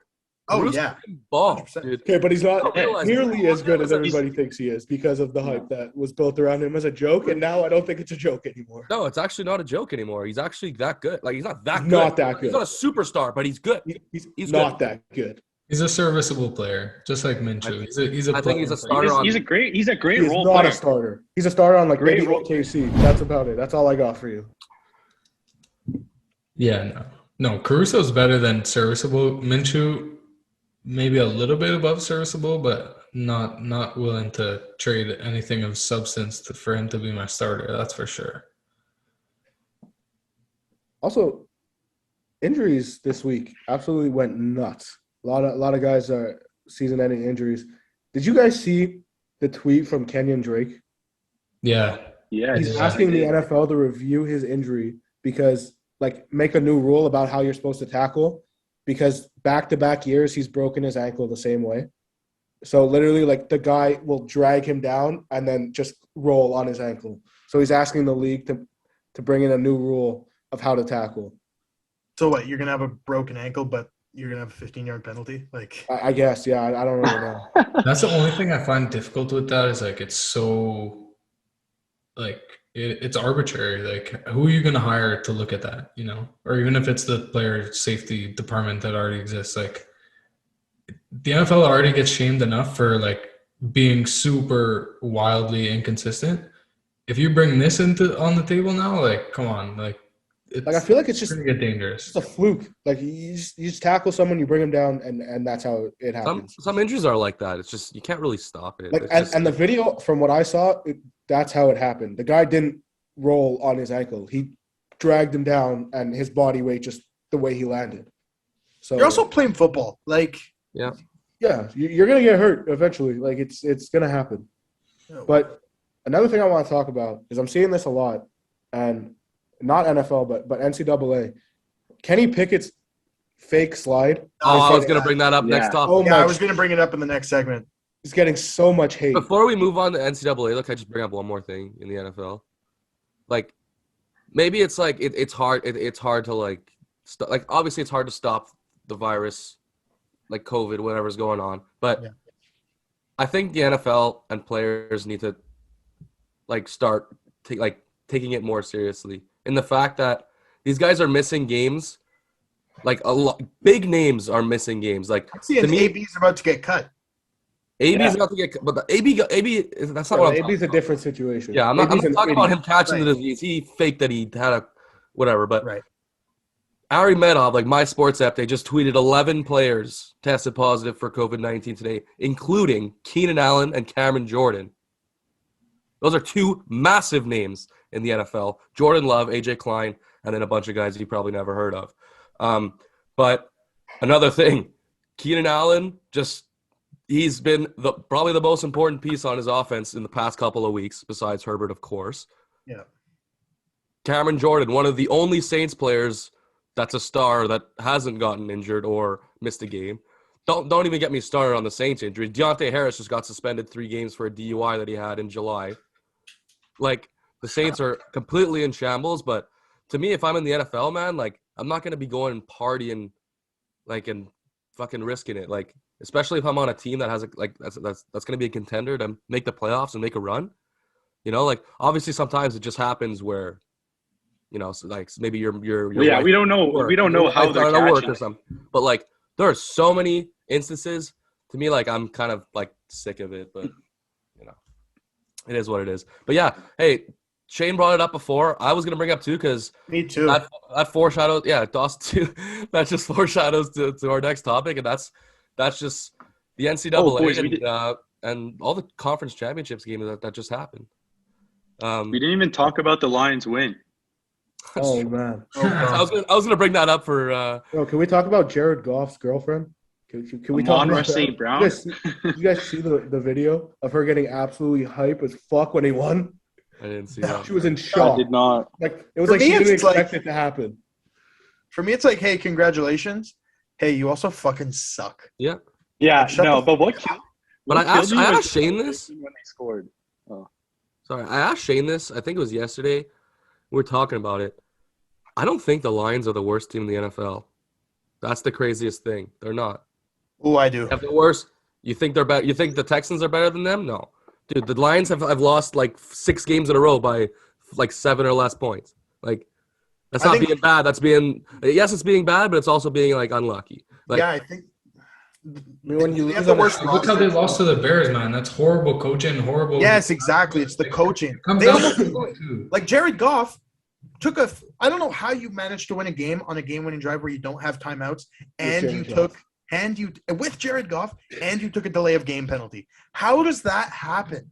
Oh, Caruso yeah. can ball, 100%. dude. Okay, but he's not I realize- nearly as good as he's- everybody thinks he is because of the hype that was built around him as a joke, and now I don't think it's a joke anymore. No, it's actually not a joke anymore. He's actually that good. Like, he's not that He's good. not that He's good. not a superstar, but he's good. He's good. not that good. He's a serviceable player, just like Minshew. He's a I think he's a player. starter. He's a great He role is not player. a starter. He's a starter on like Great maybe role- OKC. That's about it. That's all I got for you. Yeah, no. Caruso's better than serviceable. Minshew, maybe a little bit above serviceable, but not willing to trade anything of substance for him to be my starter. That's for sure. Also, injuries this week absolutely went nuts. A lot of guys are season-ending injuries. Did you guys see the tweet from Kenyon Drake? Yeah, Yeah, He's Yeah. asking the NFL to review his injury because, like, make a new rule about how you're supposed to tackle because back-to-back years he's broken his ankle the same way. So literally, like, the guy will drag him down and then just roll on his ankle. So he's asking the league to bring in a new rule of how to tackle. So what? You're gonna have a broken ankle, but you're gonna have a 15-yard penalty. Like, I guess, yeah. I don't really know. that's the only thing I find difficult with that is like it's so like it's arbitrary. Like, who are you going to hire to look at that? Or even if it's the player safety department that already exists, like the NFL already gets shamed enough for like being super wildly inconsistent. If you bring this on the table now, like, come on, like I feel like it's just going to get dangerous. It's a fluke. Like you just tackle someone, you bring them down, and that's how it happens. Some injuries are like that. It's just you can't really stop it. Like It's just- and the video from what I saw, that's how it happened. The guy didn't roll on his ankle. He dragged him down, and his body weight just the way he landed. So You're also playing football. Like, Yeah. yeah, you're gonna get hurt eventually. Like it's gonna happen. But another thing I want to talk about is I'm seeing this a lot, and not NFL, but NCAA. Kenny Pickett's fake slide. Oh, I was getting- gonna bring that up next Yeah. topic. Oh yeah, I my! was going to bring it up in the next segment. He's getting so much hate. Before we move on to NCAA, look, I just bring up one more thing in the NFL. Like, maybe it's like it's hard. It's hard to like obviously it's hard to stop the virus, like COVID, whatever's going on. But Yeah. I think the NFL and players need to like start taking it more seriously. In the fact that these guys are missing games, like big names are missing games. Like See, to and me, AB's about to get cut. AB's about to get, but the AB that's not what I'm talking AB's a about. different situation. Yeah, I'm not AB's an talking about idiot. him catching the Right. disease. He faked that he had a whatever. But Right. Ari Medov, like My Sports app, they just tweeted 11 players tested positive for COVID-19 today, including Keenan Allen and Cameron Jordan. Those are two massive names in the NFL. Jordan Love, AJ Klein, and then a bunch of guys you probably never heard of. But another thing, Keenan Allen, he's been probably the most important piece on his offense in the past couple of weeks, besides Herbert, of course. Yeah. Cameron Jordan, one of the only Saints players that's a star that hasn't gotten injured or missed a game. Don't even get me started on the Saints injury. Deontay Harris just got suspended 3 games for a DUI that he had in July. Like, the Saints are completely in shambles, but to me, if I'm in the NFL, man, like, I'm not going to be going and partying, like, and fucking risking it. Like, especially if I'm on a team that has, that's going to be a contender to make the playoffs and make a run. You know, like, obviously sometimes it just happens where, you know, so like maybe your Yeah, wife we don't know. work. We don't know how they're at work catching or it. something. But like, there are so many instances. To me, like, I'm kind of like sick of it, but you know, it is what it is. But yeah, hey, Shane brought it up before. I was gonna bring it up too because Me too. that foreshadows. Yeah, Dawson too. That just foreshadows to our next topic, and that's just the NCAA Oh, boys, and all the conference championships games that just happened. We didn't even talk about the Lions win. Oh man! I was gonna bring that up for. Bro, can we talk about Jared Goff's girlfriend? Can we talk Amon-Ra about that? St. Brown? You guys see the video of her getting absolutely hype as fuck when he won? I didn't see that. She was in I shock. did not. Like it was For like me, she didn't it's like- expect it to happen. For me, it's like, hey, congratulations. Hey, you also fucking suck. Yeah, Shut no, the but what? But what I asked killed me was Shane this. when they scored. Sorry, I asked Shane this. I think it was yesterday. We were talking about it. I don't think the Lions are the worst team in the NFL. That's the craziest thing. They're not. Oh, I do. If they're worse, you think they're better? You think the Texans are better than them? No, dude. The Lions have lost like 6 games in a row by like 7 or less points. Like, that's I not think- being bad. That's being it's being bad, but it's also being like unlucky. Like, Yeah, I think. I mean, when you They have lose the on a worst short- Look how they lost to the Bears, man. That's horrible coaching, horrible. Yes, exactly. It's the coaching. It comes They down almost to coaching, too. like Jared Goff took I don't know how you managed to win a game on a game-winning drive where you don't have timeouts, and Jared you Goff. with Jared Goff, and you took a delay of game penalty. How does that happen?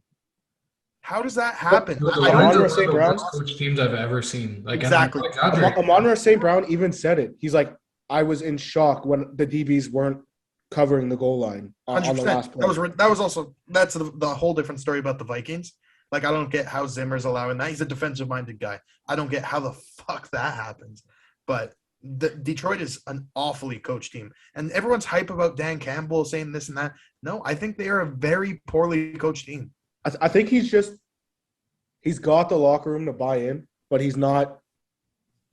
How does that happen? The I Lions don't are Amon-Ra one of St. the Brown? worst coach teams I've ever seen. Like, Exactly. And I'm not exaggerating. Amon-Ra St. Brown even said it. He's like, I was in shock when the DBs weren't covering the goal line on the 100%. last play. That was also that's the whole different story about the Vikings. Like, I don't get how Zimmer's allowing that. He's a defensive-minded guy. I don't get how the fuck that happens. But Detroit is an awfully coached team. And everyone's hype about Dan Campbell saying this and that. No, I think they are a very poorly coached team. I think he's got the locker room to buy in, but he's not.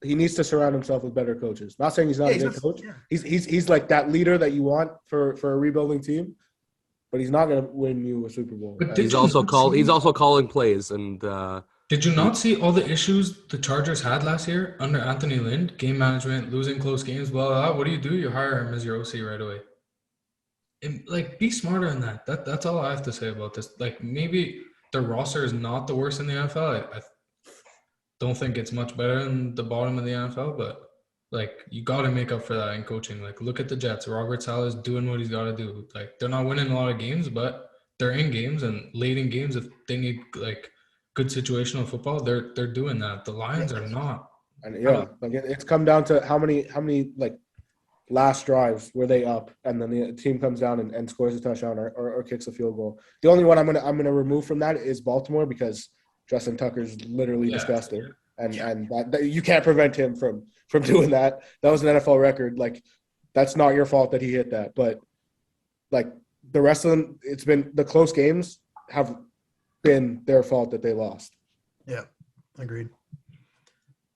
He needs to surround himself with better coaches. Not saying he's not a good coach. Yeah. He's like that leader that you want for a rebuilding team, but he's not going to win you a Super Bowl. But he's also calling plays, and Did you not see all the issues the Chargers had last year under Anthony Lynn? Game management, losing close games, blah, blah, blah. What do? You hire him as your OC right away. And, like, be smarter than that. That's all I have to say about this. Like, maybe the roster is not the worst in the NFL. I don't think it's much better than the bottom of the NFL, but, like, you got to make up for that in coaching. Like, look at the Jets. Robert Saleh's doing what he's got to do. Like, they're not winning a lot of games, but they're in games, and late in games, if they need, like, good situational football, they're doing that. The Lions are not. And yeah, like it's come down to how many like last drives where they up and then the team comes down and scores a touchdown or kicks a field goal. The only one I'm gonna remove from that is Baltimore because Justin Tucker's literally disgusting, and that you can't prevent him from doing that. That was an NFL record. Like, that's not your fault that he hit that, but like the rest of them, it's been the close games have been their fault that they lost. Yeah, agreed.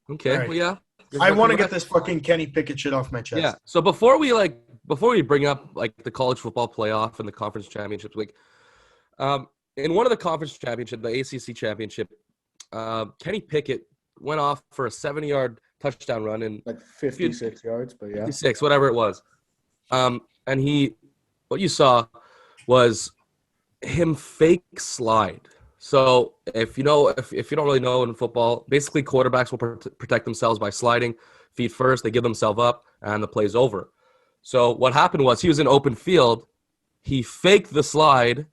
Okay, right. well, yeah. I want to get this fucking Kenny Pickett shit off my chest. Yeah. So before we bring up like the college football playoff and the conference championships, like in one of the conference championship, the ACC championship, Kenny Pickett went off for a 70-yard touchdown run in Like 56 yards, but yeah. 56, whatever it was. And what you saw was him fake slide. So if you don't really know in football, basically quarterbacks will protect themselves by sliding feet first. They give themselves up, and the play's over. So what happened was he was in open field. He faked the slide.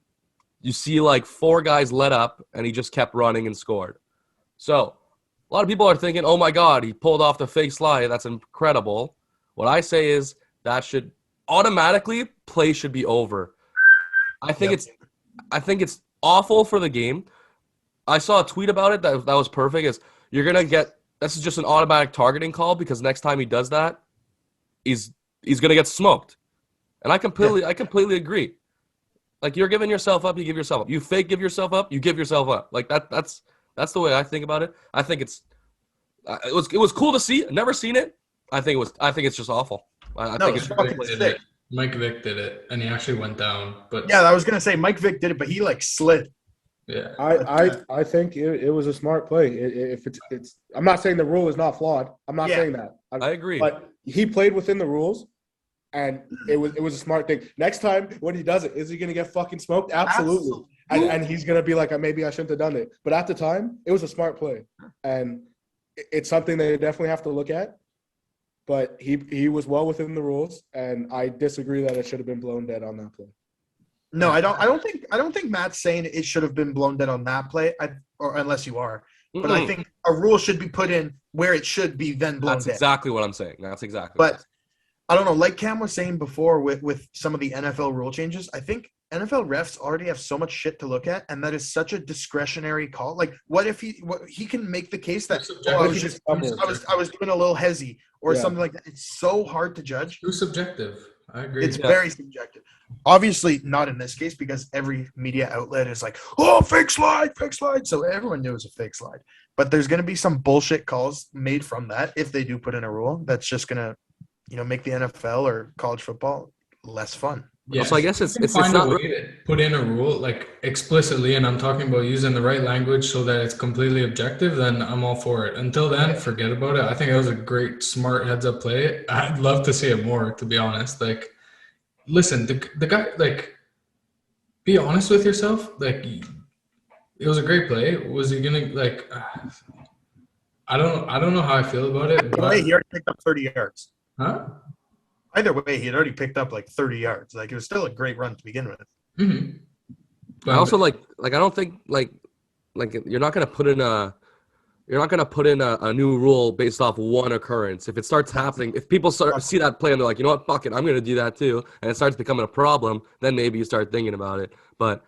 You see like 4 guys let up, and he just kept running and scored. So a lot of people are thinking, oh, my God, he pulled off the fake slide. That's incredible. What I say is that should automatically play should be over. I think it's awful for the game. I saw a tweet about it that was perfect. Is you're gonna get this is just an automatic targeting call because next time he does that, he's gonna get smoked. And I completely agree. Like, you're giving yourself up, you give yourself up. You fake give yourself up, you give yourself up. Like that's the way I think about it. I think it was cool to see. Never seen it. I think it's just awful. I think it's fucking sick. Mike Vick did it, and he actually went down. But Yeah, I was gonna say Mike Vick did it, but he like slid. yeah, I think it was a smart play. If it's I'm not saying the rule is not flawed. I'm not saying that. I agree. But he played within the rules, and it was a smart thing. Next time when he does it, is he gonna get fucking smoked? Absolutely. And he's gonna be like, maybe I shouldn't have done it. But at the time, it was a smart play, and it's something they definitely have to look at. But he was well within the rules, and I disagree that it should have been blown dead on that play. No, I don't think Matt's saying it should have been blown dead on that play. Or unless you are, but I think a rule should be put in where it should be then blown That's dead. exactly what I'm saying. That's exactly. But I don't know. Like Cam was saying before, with some of the NFL rule changes, I think NFL refs already have so much shit to look at, and that is such a discretionary call. Like, what if he can make the case that I was doing a little hezzy or something like that. It's so hard to judge. too subjective. I agree. It's very subjective. Obviously, not in this case because every media outlet is like, "Oh, fake slide." So everyone knew it was a fake slide. But there's going to be some bullshit calls made from that if they do put in a rule that's just going to, make the NFL or college football less fun. Yeah, so I guess it's find not a way to put in a rule like explicitly, and I'm talking about using the right language so that it's completely objective. Then I'm all for it. Until then, forget about it. I think that was a great, smart heads-up play. I'd love to see it more, to be honest. Like, listen, the guy, like, be honest with yourself. Like, it was a great play. Was he gonna like? I don't know how I feel about it. But, He already picked up 30 yards. huh? Either way, he had already picked up like 30 yards. Like, it was still a great run to begin with. Mm-hmm. I also like I don't think like you're not gonna put in a new rule based off one occurrence. If it starts happening, if people see that play and they're like, you know what, fuck it, I'm gonna do that too, and it starts becoming a problem, then maybe you start thinking about it. But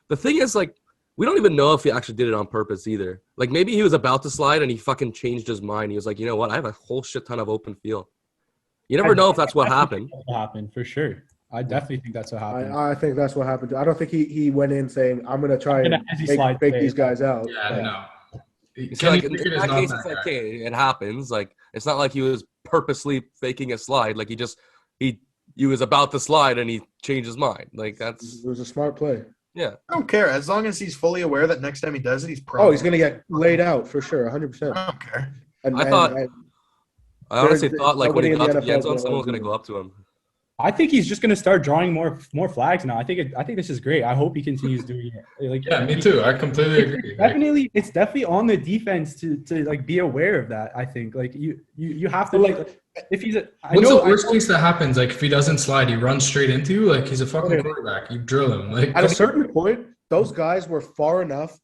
the thing is, like, we don't even know if he actually did it on purpose either. Like, maybe he was about to slide and he fucking changed his mind. He was like, you know what, I have a whole shit ton of open field. You never know if that's what happened. That happened for sure. I definitely think that's what happened. I think that's what happened. I don't think he went in saying, I'm going to try and fake these guys out. Yeah, no. So like, in that case, it's like, okay, it happens. Like, it's not like he was purposely faking a slide. Like, he was about to slide and he changed his mind. Like, It was a smart play. Yeah. I don't care. As long as he's fully aware that next time he does it, he's probably. Oh, he's going to get laid out for sure, 100%. I don't care. I honestly thought, like, when he got to the end zone, NFL someone was going to go up to him. I think he's just going to start drawing more flags now. I think this is great. I hope he continues doing it. Like, yeah, me too. I completely agree. It's definitely on the defense to like be aware of that. I think like you have to like if he's what's the worst case that happens? Like, if he doesn't slide, he runs straight into you. Like, he's a fucking quarterback. You drill him. Like, at a certain point, those guys were far enough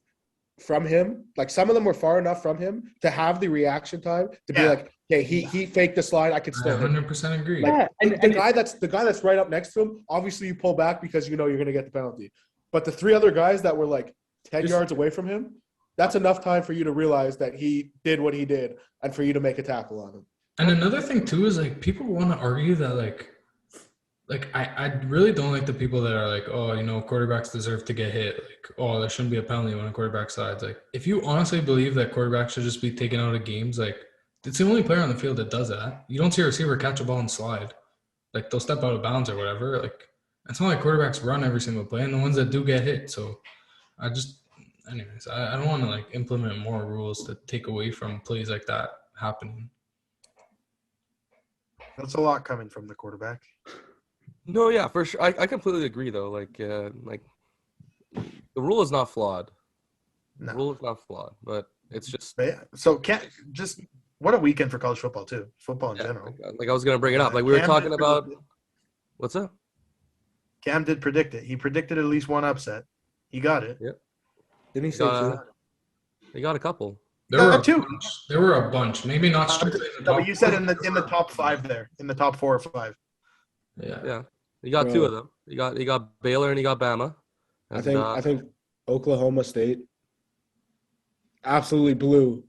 from him. Like some of them were far enough from him to have the reaction time to be Yeah. like, okay, he faked the slide. I could I still hit him. 100% agree. Yeah, The guy that's right up next to him, obviously you pull back because you know you're going to get the penalty. But the 3 other guys that were like 10 yards away from him, that's enough time for you to realize that he did what he did and for you to make a tackle on him. And another thing too is like people want to argue that like I really don't like the people that are like, oh, you know, quarterbacks deserve to get hit. Like, oh, there shouldn't be a penalty when a quarterback slides. Like, if you honestly believe that quarterbacks should just be taken out of games, like, it's the only player on the field that does that. You don't see a receiver catch a ball and slide. Like, they'll step out of bounds or whatever. Like, it's not like quarterbacks run every single play, and the ones that do get hit. So, I don't want to like implement more rules to take away from plays like that happening. That's a lot coming from the quarterback. No, yeah, for sure. I completely agree though. Like the rule is not flawed. No. The rule is not flawed, but it's just But yeah, so what a weekend for college football too. Football in yeah, general. like I was gonna bring it up. Like we were Cam talking did about. predict it. What's that? Cam did predict it. He predicted at least one upset. He got it. Didn't he say two? They got a couple. There were a two. bunch. There were a bunch. Maybe not strictly in the No, top but you said four. in the top 5 there, in the top 4 or 5. Yeah. Yeah, you got Bro. 2 of them. You got Baylor and you got Bama. I And, think Oklahoma State absolutely blew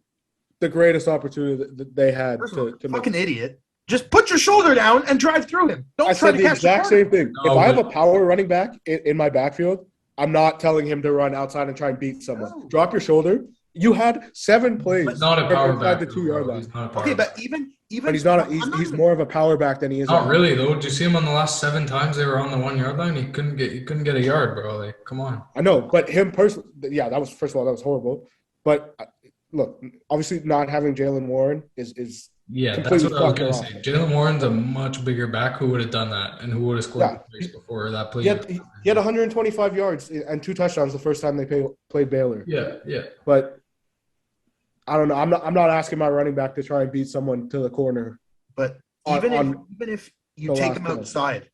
the greatest opportunity that they had First of all, to make. fucking idiot. Just put your shoulder down and drive through him. Don't I try said to the catch exact the same thing. No, If I have a but- power running back in my backfield, I'm not telling him to run outside and try and beat someone. No. Drop your shoulder. You had 7 plays. He's not a power inside back. the 2-yard line. He's not a power Okay, back. but even But he's not. I'm He's even- more of a power back than he is. Not really though. Did you see him on the last 7 times they were on the 1-yard line? He couldn't get a yard, bro. Like, come on. I know, but him personally, yeah, that was first of all that was horrible. But look, obviously not having Jalen Warren is Yeah, that's completely what I was fucked gonna her say. Jalen Warren's a much bigger back who would have done that and who would have scored Yeah. the place before that play. he had 125 yards and 2 touchdowns the first time they played Baylor. Yeah. But I don't know. I'm not asking my running back to try and beat someone to the corner. But on- even if you the take last him play. outside,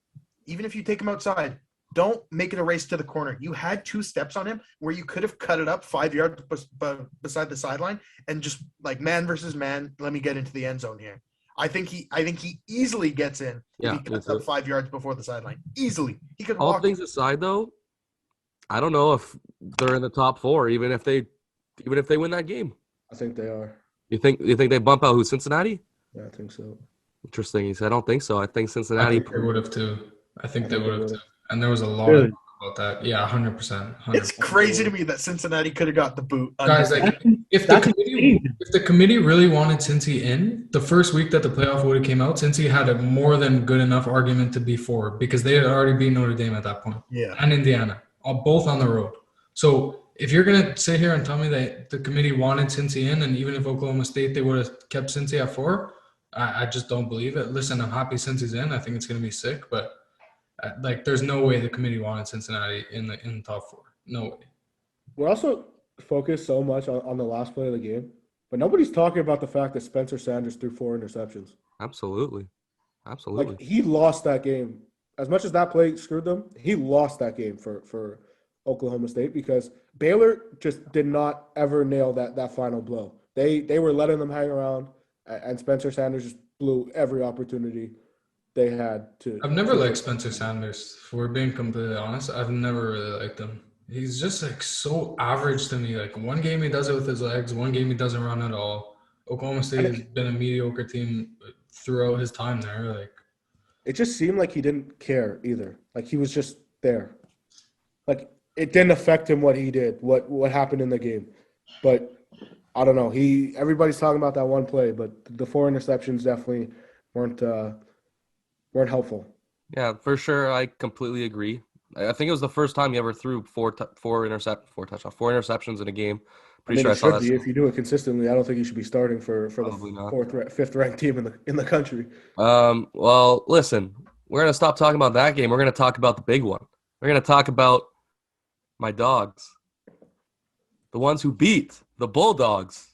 don't make it a race to the corner. You had 2 steps on him where you could have cut it up 5 yards beside the sideline and just like man versus man. Let me get into the end zone here. I think he easily gets in Yeah, if he me cuts up too. 5 yards before the sideline. Easily, he could All walk. things aside, though, I don't know if they're in the top 4, even if they win that game. I think they are. You think they bump out who, Cincinnati? Yeah, I think so. Interesting. He said, I don't think so. I think I Cincinnati. think they would have too. I think they I think would have they too. And there was a lot Really? of talk about that. Yeah, 100%. It's crazy to me that Cincinnati could have got the boot. Guys, like if the committee really wanted Cincy in, the first week that the playoff would have came out, Cincy had a more than good enough argument to be for because they had already beat Notre Dame at that point. Yeah. And Indiana, both on the road. So if you're gonna sit here and tell me that the committee wanted Cincy in, and even if Oklahoma State they would have kept Cincy at 4, I just don't believe it. Listen, I'm happy Cincy's in. I think it's gonna be sick, but like, there's no way the committee wanted Cincinnati in the top 4. No way. We're also focused so much on the last play of the game, but nobody's talking about the fact that Spencer Sanders threw 4 interceptions. Absolutely. Like he lost that game. As much as that play screwed them, he lost that game for Oklahoma State because Baylor just did not ever nail that final blow. They were letting them hang around, and Spencer Sanders just blew every opportunity they had to. I've never liked Spencer Sanders. If we're being completely honest, I've never really liked him. He's just like so average to me. Like one game he does it with his legs, one game he doesn't run at all. Oklahoma State has been a mediocre team throughout his time there. Like It just seemed like he didn't care either. Like he was just there. Like it didn't affect him what he did, what happened in the game. But I don't know. Everybody's talking about that one play, but the 4 interceptions definitely weren't helpful. Yeah, for sure. I completely agree. I think it was the first time he ever threw 4 interceptions in a game. Pretty sure I saw that. If you do it consistently, I don't think you should be starting for Probably the not. 5th ranked team in the country. Well, listen, we're gonna stop talking about that game. We're gonna talk about the big one. We're gonna talk about my dogs, the ones who beat the Bulldogs,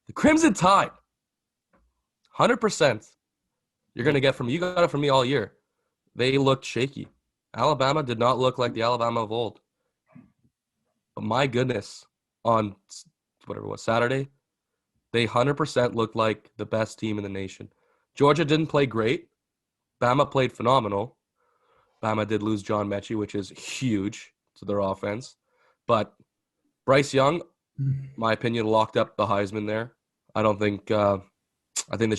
the Crimson Tide. 100%. You're gonna get from me. You got it from me all year. They looked shaky. Alabama did not look like the Alabama of old. But my goodness, on whatever it was, Saturday, they 100% looked like the best team in the nation. Georgia didn't play great. Bama played phenomenal. Bama did lose John Mechie, which is huge to their offense. But Bryce Young, my opinion, locked up the Heisman there. I don't think I think they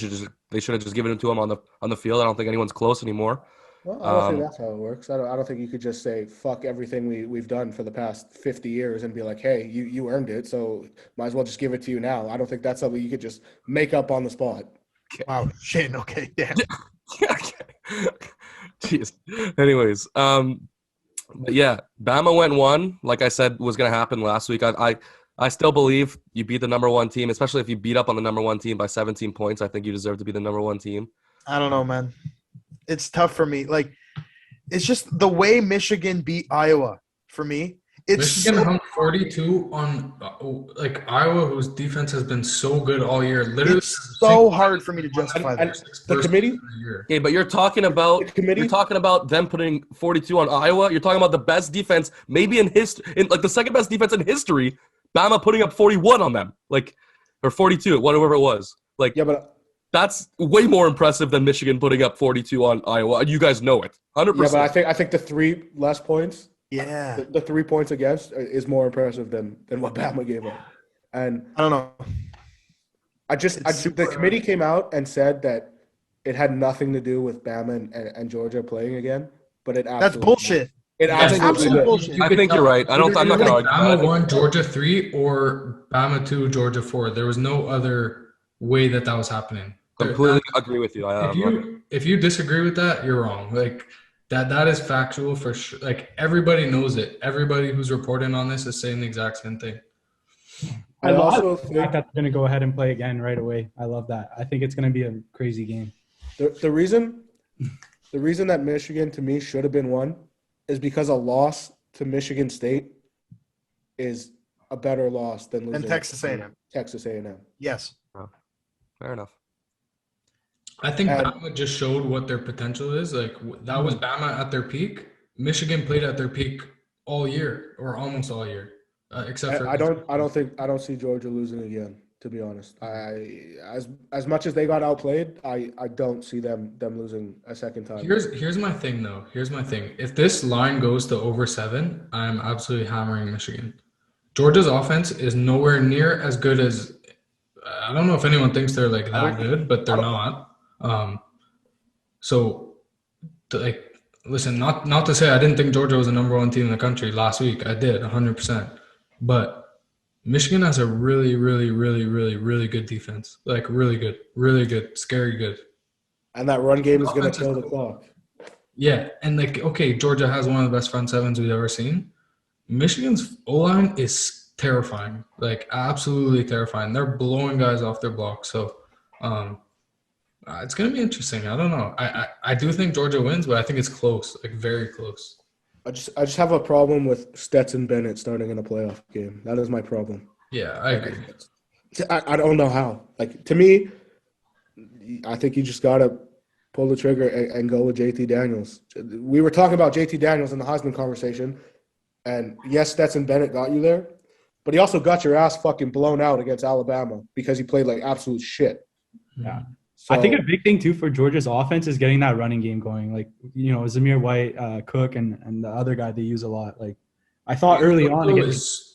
should have just given it to him on the field. I don't think anyone's close anymore. Well, I don't think that's how it works. I don't think you could just say fuck everything we've done for the past 50 years and be like, hey, you earned it, so might as well just give it to you now. I don't think that's something you could just make up on the spot. Wow, Shane. Okay, damn. Jeez. Anyways, but yeah, Bama went 1. Like I said, was going to happen last week. I still believe you beat the number 1 team, especially if you beat up on the number 1 team by 17 points. I think you deserve to be the number 1 team. I don't know, man. It's tough for me. Like, it's just the way Michigan beat Iowa for me. It's Michigan hung 42 on Iowa, whose defense has been so good all year. Literally, it's so hard for me to justify that. The committee. Okay, but you're talking about them putting 42 on Iowa. You're talking about the best defense, maybe in history, like the second best defense in history. Bama putting up 41 on them, or 42, whatever it was. Yeah, but that's way more impressive than Michigan putting up 42 on Iowa. And you guys know it, 100%. Yeah, but I think the 3 less points. Yeah, the 3 points against is more impressive than what Bama gave up. And I don't know. The committee came out and said that it had nothing to do with Bama and Georgia playing again, but that's bullshit. It absolutely bullshit. I think you're right. I'm not going to argue. Bama 1, Georgia 3, or Bama 2, Georgia 4. There was no other way that was happening. Completely agree with you. If you disagree with that, you're wrong. That is factual for sure. Everybody knows it. Everybody who's reporting on this is saying the exact same thing. I also think that they're going to go ahead and play again right away. I love that. I think it's going to be a crazy game. The reason that Michigan to me should have been won is because a loss to Michigan State is a better loss than losing Texas A&M. Texas A&M. Yes. Oh, fair enough. I think Bama just showed what their potential is. That was Bama at their peak. Michigan played at their peak all year, or almost all year, except for. I don't see Georgia losing again. To be honest, as much as they got outplayed, I don't see them losing a second time. Here's my thing though. If this line goes to over 7, I'm absolutely hammering Michigan. Georgia's offense is nowhere near as good as. I don't know if anyone thinks they're that good, but they're not. Listen, not to say I didn't think Georgia was the number 1 team in the country last week. I did 100%, but Michigan has a really, really, really, really, really good defense. Really good, scary good. And that run game is going to kill the clock. Yeah, and Georgia has one of the best front sevens we've ever seen. Michigan's O-line is terrifying, absolutely terrifying. They're blowing guys off their blocks. So, it's going to be interesting. I don't know. I do think Georgia wins, but I think it's close, very close. I just have a problem with Stetson Bennett starting in a playoff game. That is my problem. Yeah, I agree. I don't know how. To me, I think you just got to pull the trigger and go with JT Daniels. We were talking about JT Daniels in the Heisman conversation, and yes, Stetson Bennett got you there, but he also got your ass fucking blown out against Alabama because he played absolute shit. Yeah. So, I think a big thing too for Georgia's offense is getting that running game going. Zamir White, Cook, and the other guy they use a lot. I thought early on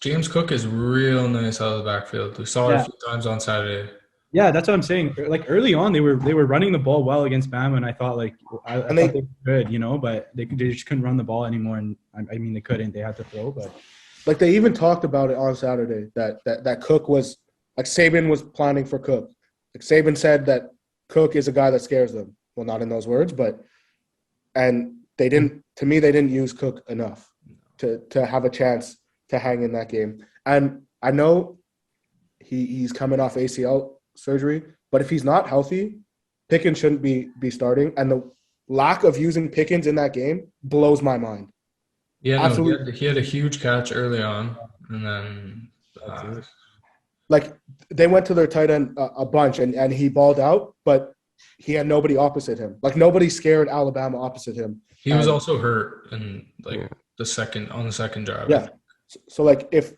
James Cook is real nice out of the backfield. We saw it a few times on Saturday. Yeah, that's what I'm saying. Early on, they were running the ball well against Bama, and I thought they were good, but they just couldn't run the ball anymore. And I mean, they couldn't. They had to throw, but they even talked about it on Saturday that Cook was Saban was planning for Cook. Saban said that Cook is a guy that scares them. Well, not in those words, and they didn't. To me, they didn't use Cook enough to have a chance to hang in that game. And I know he's coming off ACL surgery, but if he's not healthy, Pickens shouldn't be starting. And the lack of using Pickens in that game blows my mind. Yeah, absolutely. He had a huge catch early on, and then they went to their tight end a bunch, and he balled out, but he had nobody opposite him. Nobody scared Alabama opposite him. He was also hurt in the second drive. Yeah. So if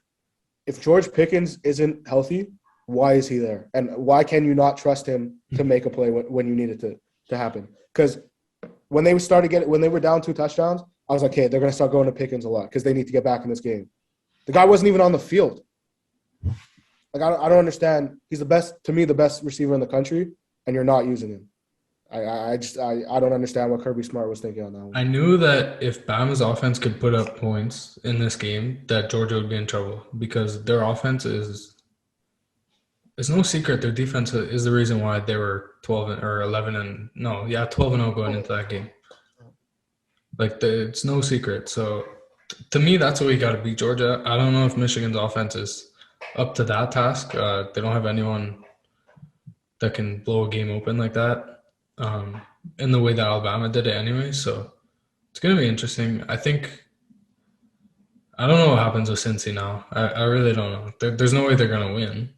if George Pickens isn't healthy, why is he there? And why can you not trust him to make a play when you need it to happen? Because when they were down 2 touchdowns, I was like, okay, they're going to start going to Pickens a lot because they need to get back in this game. The guy wasn't even on the field. Like, I don't understand. He's the best receiver in the country, and you're not using him. I don't understand what Kirby Smart was thinking on that one. I knew that if Bama's offense could put up points in this game, that Georgia would be in trouble because their offense is – it's no secret their defense is the reason why they were 12 and 0 going into that game. Like, it's no secret. So, to me, that's what we got to beat Georgia. I don't know if Michigan's offense is up to that task. They don't have anyone that can blow a game open like that in the way that Alabama did it anyway. So, it's going to be interesting. I don't know what happens with Cincy now. I really don't know. There's no way they're going to win.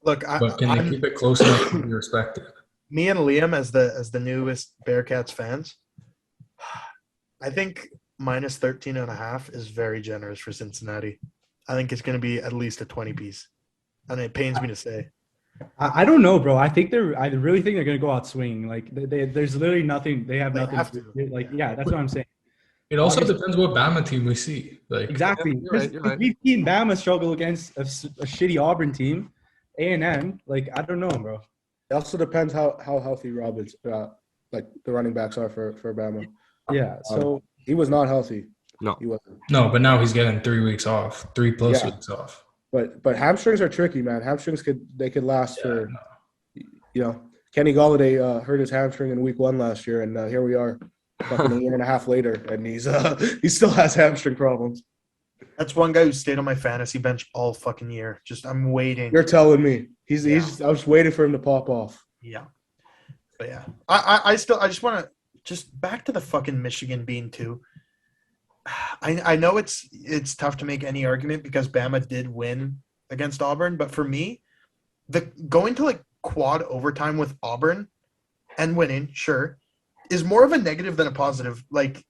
Look, But can they keep it close enough to be respected? me and Liam as the newest Bearcats fans, I think minus 13.5 is very generous for Cincinnati. I think it's going to be at least a 20-piece, and it pains me to say. I don't know, bro. I really think they're gonna go out swinging. Like there's literally nothing. They have nothing. have to. Like, yeah, that's what I'm saying. It also depends what Bama team we see. Like, Exactly. You're right. We've seen Bama struggle against a shitty Auburn team, A&M. Like, I don't know, bro. It also depends how healthy Robbins, like the running backs are for Bama. Yeah. So He was not healthy. No. He wasn't. no, but now he's getting 3 weeks off, 3+ Yeah. weeks off. But hamstrings are tricky, man. Hamstrings could last for, Kenny Golladay hurt his hamstring in week 1 last year, and here we are, fucking a year and a half later, and he still has hamstring problems. That's one guy who stayed on my fantasy bench all fucking year. Just I'm waiting. You're telling me I was waiting for him to pop off. Yeah. But yeah. I just want to back to the fucking Michigan bean too. I know it's tough to make any argument because Bama did win against Auburn, but for me, going to like quad overtime with Auburn and winning, sure, is more of a negative than a positive. Like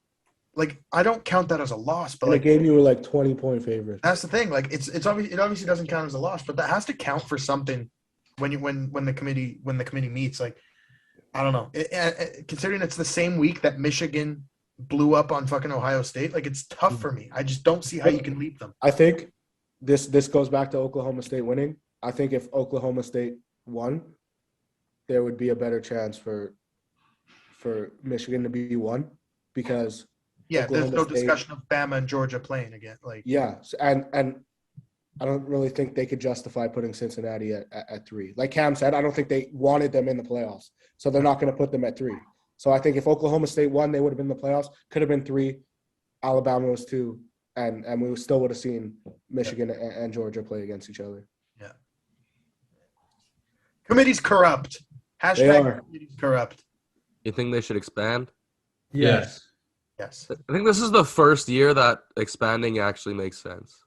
I don't count that as a loss, but In a like game you were like 20-point favorites. that's the thing. Like it's obvious, it obviously doesn't count as a loss, but that has to count for something when the committee meets. Like I don't know, considering it's the same week that Michigan blew up on fucking Ohio State, like it's tough for me. I just don't see how you can leap them. I think this goes back to Oklahoma State winning. I think if Oklahoma State won, there would be a better chance for Michigan to be 1 because Yeah, Oklahoma there's no State- discussion of Bama and Georgia playing again. Like yeah, and I don't really think they could justify putting Cincinnati at 3. Like Cam said, I don't think they wanted them in the playoffs, so they're not going to put them at 3. So I think if Oklahoma State won, they would have been in the playoffs. Could have been 3. Alabama was 2, and we still would have seen Michigan and Georgia play against each other. yeah, committee's corrupt. They are. Committee's corrupt. You think they should expand? Yes. Yes. I think this is the first year that expanding actually makes sense.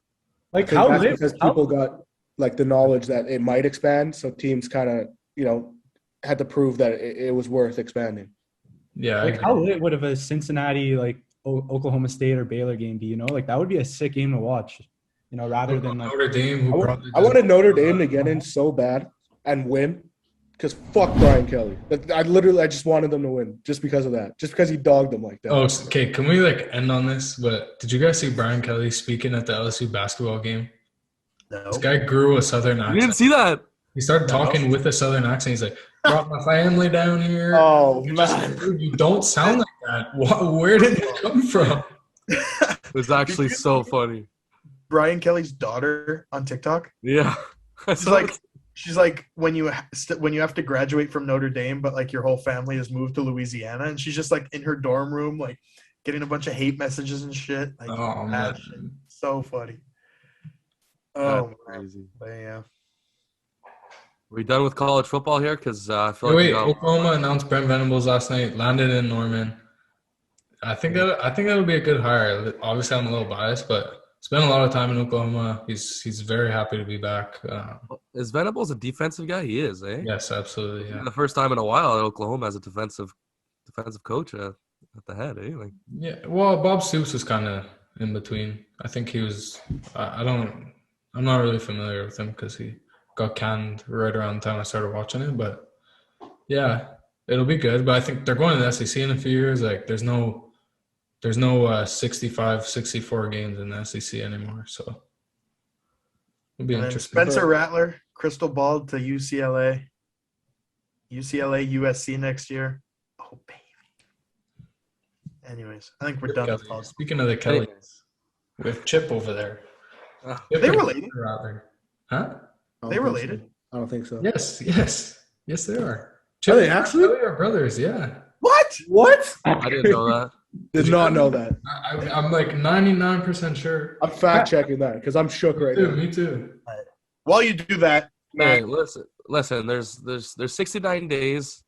like I think how that's lit? because people got like the knowledge that it might expand, so teams kind of had to prove that it was worth expanding. Yeah. Like how lit would have a Cincinnati like Oklahoma State or Baylor game be? Like that would be a sick game to watch. Rather than like Notre Dame, who probably I wanted Notre Dame to get in so bad and win because fuck Brian Kelly. I just wanted them to win just because of that. Just because he dogged them like that. Oh, okay. Can we end on this? But did you guys see Brian Kelly speaking at the LSU basketball game? No. This guy grew a Southern You accent. didn't see that? He started talking with a Southern accent. He's like, brought my family down here. Oh, Dude, you don't sound like that. Where did it come from? It was actually so funny. Brian Kelly's daughter on TikTok. Yeah. She's like when you have to graduate from Notre Dame, but like your whole family has moved to Louisiana, and she's just like in her dorm room, like getting a bunch of hate messages and shit. Like, Oh, that man. shit. So funny. That's Oh, crazy. but yeah. Are we done with college football here? Because I feel Oh, like wait, Oklahoma announced Brent Venables last night, landed in Norman. I think that would be a good hire. Obviously, I'm a little biased, but spent a lot of time in Oklahoma. He's very happy to be back. Is Venables a defensive guy? He is, eh? Yes, absolutely. Yeah. The first time in a while that Oklahoma has a defensive coach at the head, eh? Like, Yeah. Well, Bob Stoops was kind of in between. I think he was. I don't I'm not really familiar with him because he got canned right around the time I started watching it. But yeah, it'll be good. But I think they're going to the SEC in a few years. Like there's no 65, 64 games in the SEC anymore. So it'll be And then interesting. Spencer Rattler, crystal ball to UCLA, USC next year. Oh, baby. Anyways, I think we're done with Kelly. college. Speaking of the Kellys, we have Chip over there. They related? Huh? They related? I don't think so. Yes, they are. Are they actually? Kelly are brothers, yeah. What? I didn't know that. Did not know that. I'm like 99% sure. I'm fact checking that because I'm shook right now. Me too. While you do that, Hey, listen. There's 69 days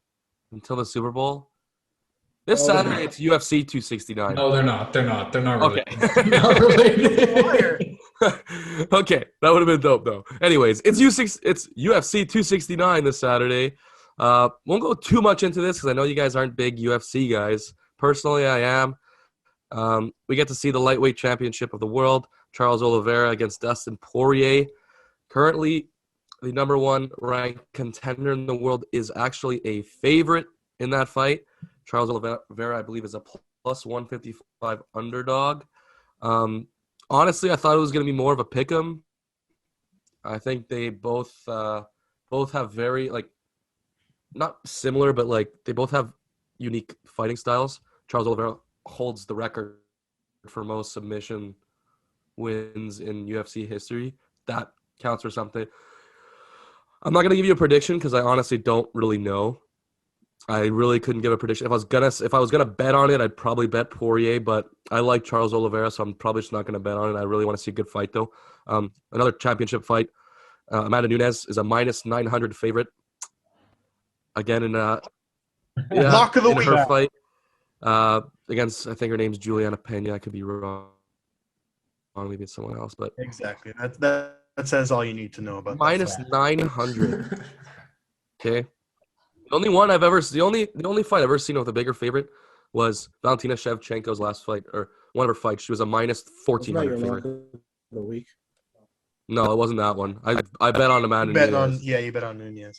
until the Super Bowl. This Saturday it's UFC 269. No, they're not. They're not Okay. related. They're not related. Okay, that would have been dope though. Anyways, it's UFC 269 this Saturday. Won't go too much into this because I know you guys aren't big UFC guys. Personally, I am. We get to see the lightweight championship of the world. Charles Oliveira against Dustin Poirier. Currently, the number one ranked contender in the world is actually a favorite in that fight. Charles Oliveira, I believe, is a plus 155 underdog. Honestly, I thought it was going to be more of a pick'em. I think they both have very, like, not similar, but, like, they both have unique fighting styles. Charles Oliveira holds the record for most submission wins in UFC history. That counts for something. I'm not going to give you a prediction because I honestly don't really know. I really couldn't give a prediction. If I was gonna bet on it, I'd probably bet Poirier, but I like Charles Oliveira, so I'm probably just not gonna bet on it. I really want to see a good fight though. Another championship fight. Amanda Nunes is a minus 900 favorite. Again in lock of the week. Her fight against, I think her name's Juliana Pena. I could be wrong. Maybe it's someone else, but Exactly. That says all you need to know about minus that. 900. Okay. The only fight I've ever seen with a bigger favorite was Valentina Shevchenko's last fight, or one of her fights. She was a minus Isn't that 1,400 your lock favorite. of the week? No, it wasn't that one. I bet on Amanda Nunes. You bet on Nunez.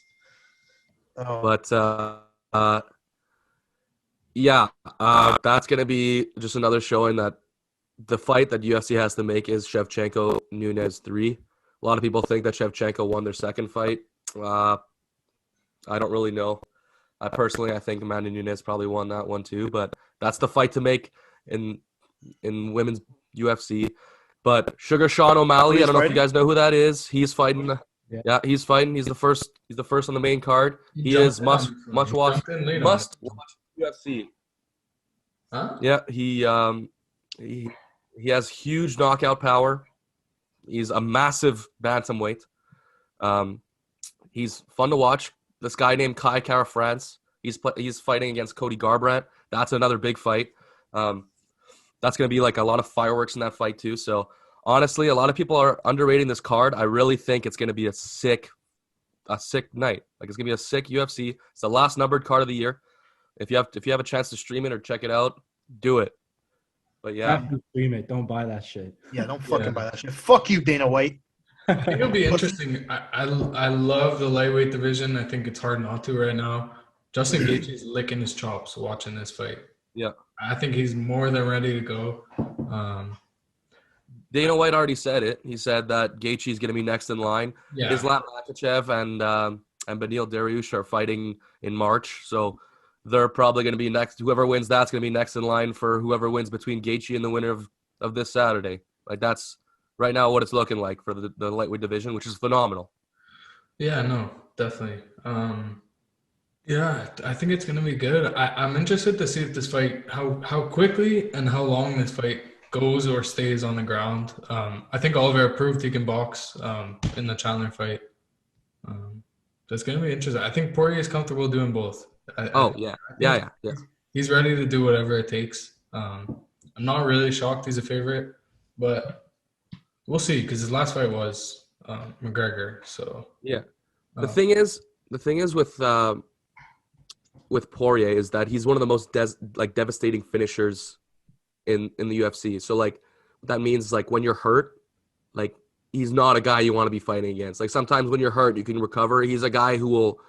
Oh, But that's gonna be just another showing that the fight that UFC has to make is Shevchenko Nunes 3. A lot of people think that Shevchenko won their second fight. I don't really know. I think Amanda Nunes probably won that one too, but that's the fight to make in women's UFC. But Sugar Sean O'Malley, I don't know if you guys know who that is. He's fighting. Yeah, he's fighting. He's the first on the main card. He is must watch UFC. Huh? Yeah, he has huge knockout power. He's a massive bantamweight. He's fun to watch. This guy named Kai Kara France. He's fighting against Cody Garbrandt. That's another big fight. That's going to be like a lot of fireworks in that fight too. So honestly, a lot of people are underrating this card. I really think it's going to be a sick night. Like it's going to be a sick UFC. It's the last numbered card of the year. If you have a chance to stream it or check it out, do it. But yeah, Have to stream it. Don't buy that shit. yeah, don't fucking buy that shit. Fuck you, Dana White. I think it'll be interesting. I love the lightweight division. I think it's hard not to right now. Justin Gaethje's licking his chops watching this fight. Yeah. I think he's more than ready to go. Dana White already said it. He said that Gaethje's going to be next in line. Yeah. Islam Makhachev and Beneil Dariush are fighting in March, so they're probably going to be next. Whoever wins that's going to be next in line for whoever wins between Gaethje and the winner of this Saturday. Like that's right now what it's looking like for the lightweight division, which is phenomenal. Yeah, no, definitely. Yeah, I think it's going to be good. I'm interested to see if this fight, how quickly and how long this fight goes or stays on the ground. I think Oliver proved he can box in the Chandler fight. So it's going to be interesting. I think Poirier is comfortable doing both. Yeah. He's ready to do whatever it takes. I'm not really shocked he's a favorite, but we'll see because his last fight was McGregor. So yeah, the thing is with Poirier is that he's one of the most devastating finishers in the UFC. So like what that means like when you're hurt, like he's not a guy you want to be fighting against. Like sometimes when you're hurt, you can recover. He's a guy who will,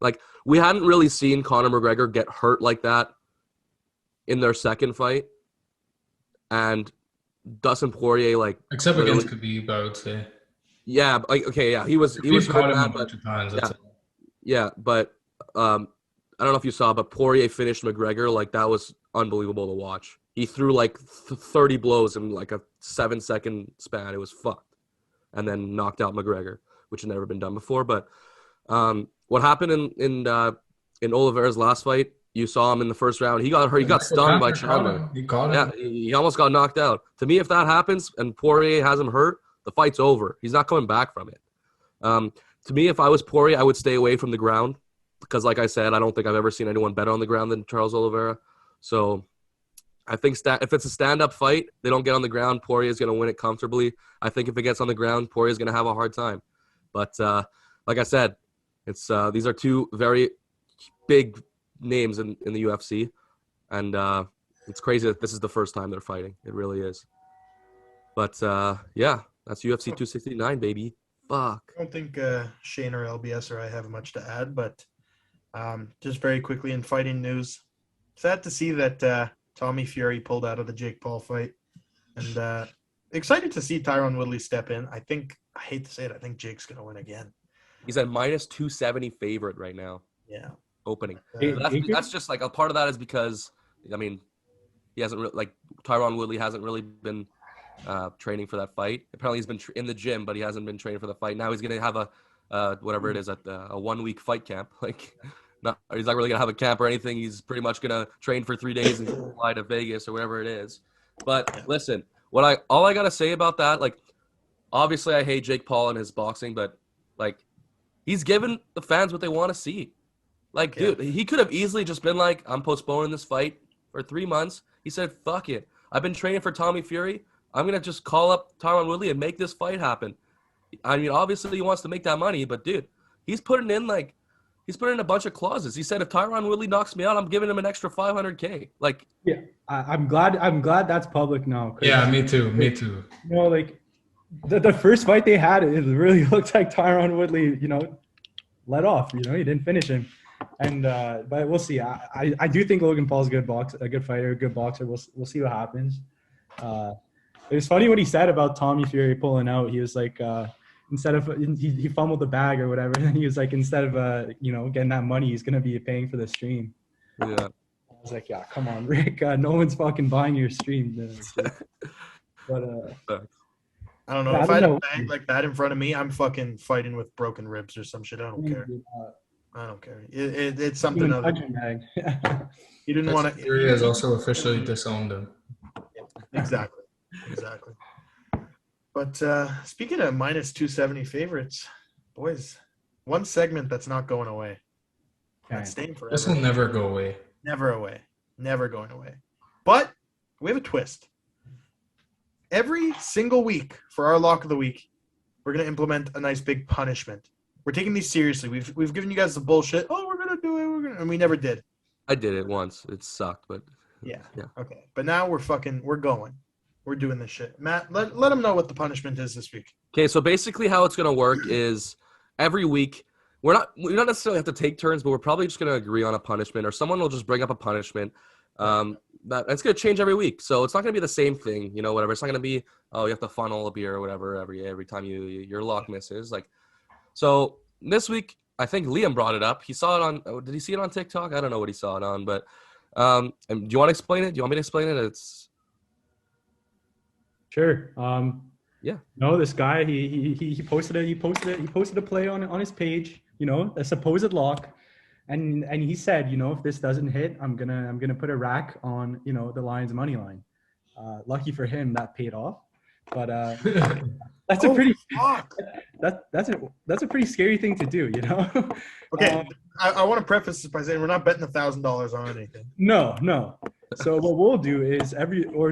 like, we hadn't really seen Conor McGregor get hurt like that in their second fight. And Dustin Poirier, like, Except against Khabib, I would say. Yeah, like, okay, yeah, he was caught him mad, a bunch of times. yeah, That's it. yeah, but I don't know if you saw, but Poirier finished McGregor. Like, that was unbelievable to watch. He threw like 30 blows in like a 7-second span. It was fucked, and then knocked out McGregor, which had never been done before. But what happened in Oliveira's last fight? You saw him in the first round. He got hurt. He got stung by Chandler. He caught him. Yeah, he almost got knocked out. To me, if that happens and Poirier has him hurt, the fight's over. He's not coming back from it. To me, if I was Poirier, I would stay away from the ground because, like I said, I don't think I've ever seen anyone better on the ground than Charles Oliveira. So I think if it's a stand-up fight, they don't get on the ground, Poirier is going to win it comfortably. I think if it gets on the ground, Poirier is going to have a hard time. But like I said, it's these are two very big names in the UFC, and it's crazy that this is the first time they're fighting. It really is. But yeah, that's UFC 269, baby. Fuck. I don't think Shane or LBS or I have much to add, but just very quickly in fighting news, sad to see that Tommy Fury pulled out of the Jake Paul fight, and excited to see Tyron Woodley step in. I hate to say it, I think Jake's going to win again. He's at minus 270 favorite right now. Yeah. Opening. Uh, That's just like a part of that is because, I mean, he hasn't really, like, Tyron Woodley hasn't really been training for that fight. Apparently he's been in the gym, but he hasn't been training for the fight. Now he's going to have a whatever it is at a 1-week fight camp. Like, he's not really going to have a camp or anything. He's pretty much going to train for 3 days and fly to Vegas or whatever it is. But listen, all I got to say about that, like, obviously I hate Jake Paul and his boxing, but, like, he's given the fans what they want to see. Like, dude, he could have easily just been like, I'm postponing this fight for 3 months. He said, fuck it. I've been training for Tommy Fury. I'm going to just call up Tyron Woodley and make this fight happen. I mean, obviously he wants to make that money, but, dude, he's putting in a bunch of clauses. He said, if Tyron Woodley knocks me out, I'm giving him an extra $500K. Like, yeah, I'm glad that's public now. Yeah, me too. Me too. You know, like the first fight they had, it really looked like Tyron Woodley, you know, let off. You know, he didn't finish him. And but we'll see. I do think Logan Paul's a good fighter, a good boxer. We'll see what happens. It was funny what he said about Tommy Fury pulling out. He was like, instead of he fumbled the bag or whatever, and he was like, instead of you know, getting that money, he's gonna be paying for the stream. yeah. I was like, yeah, come on, Rick. No one's fucking buying your stream. But I don't know. Yeah, If I I had don't a know. bag like that in front of me, I'm fucking fighting with broken ribs or some shit. I don't care. I don't care. It's something Even other. punching bag. You didn't want to. Fury has also officially disowned him. Exactly. But speaking of minus 270 favorites, boys, one segment that's not going away. That's staying forever. This will never go away. Never away. Never going away. But we have a twist. Every single week for our lock of the week, we're going to implement a nice big punishment. We're taking these seriously. We've given you guys the bullshit. Oh, we're going to do it. And we never did. I did it once. It sucked, but Yeah. Okay. But now we're going. We're doing this shit. Matt, let them know what the punishment is this week. Okay, so basically how it's going to work is every week we don't necessarily have to take turns, but we're probably just going to agree on a punishment, or someone will just bring up a punishment. That it's going to change every week, so it's not going to be the same thing, you know, whatever. It's not going to be, oh, you have to funnel a beer or whatever every time your lock misses. Like, so this week I think Liam brought it up. He saw it on. Did he see it on TikTok? I don't know what he saw it on, but and do you want to explain it? Do you want me to explain it? It's Sure. Yeah. No, this guy he posted a play on his page, you know, a supposed lock, and he said, you know, if this doesn't hit, I'm gonna put a rack on, you know, the Lions money line. Lucky for him, that paid off. But that's a pretty that's a pretty scary thing to do, you know. Okay, I want to preface this by saying we're not betting $1,000 on anything. No. So what we'll do is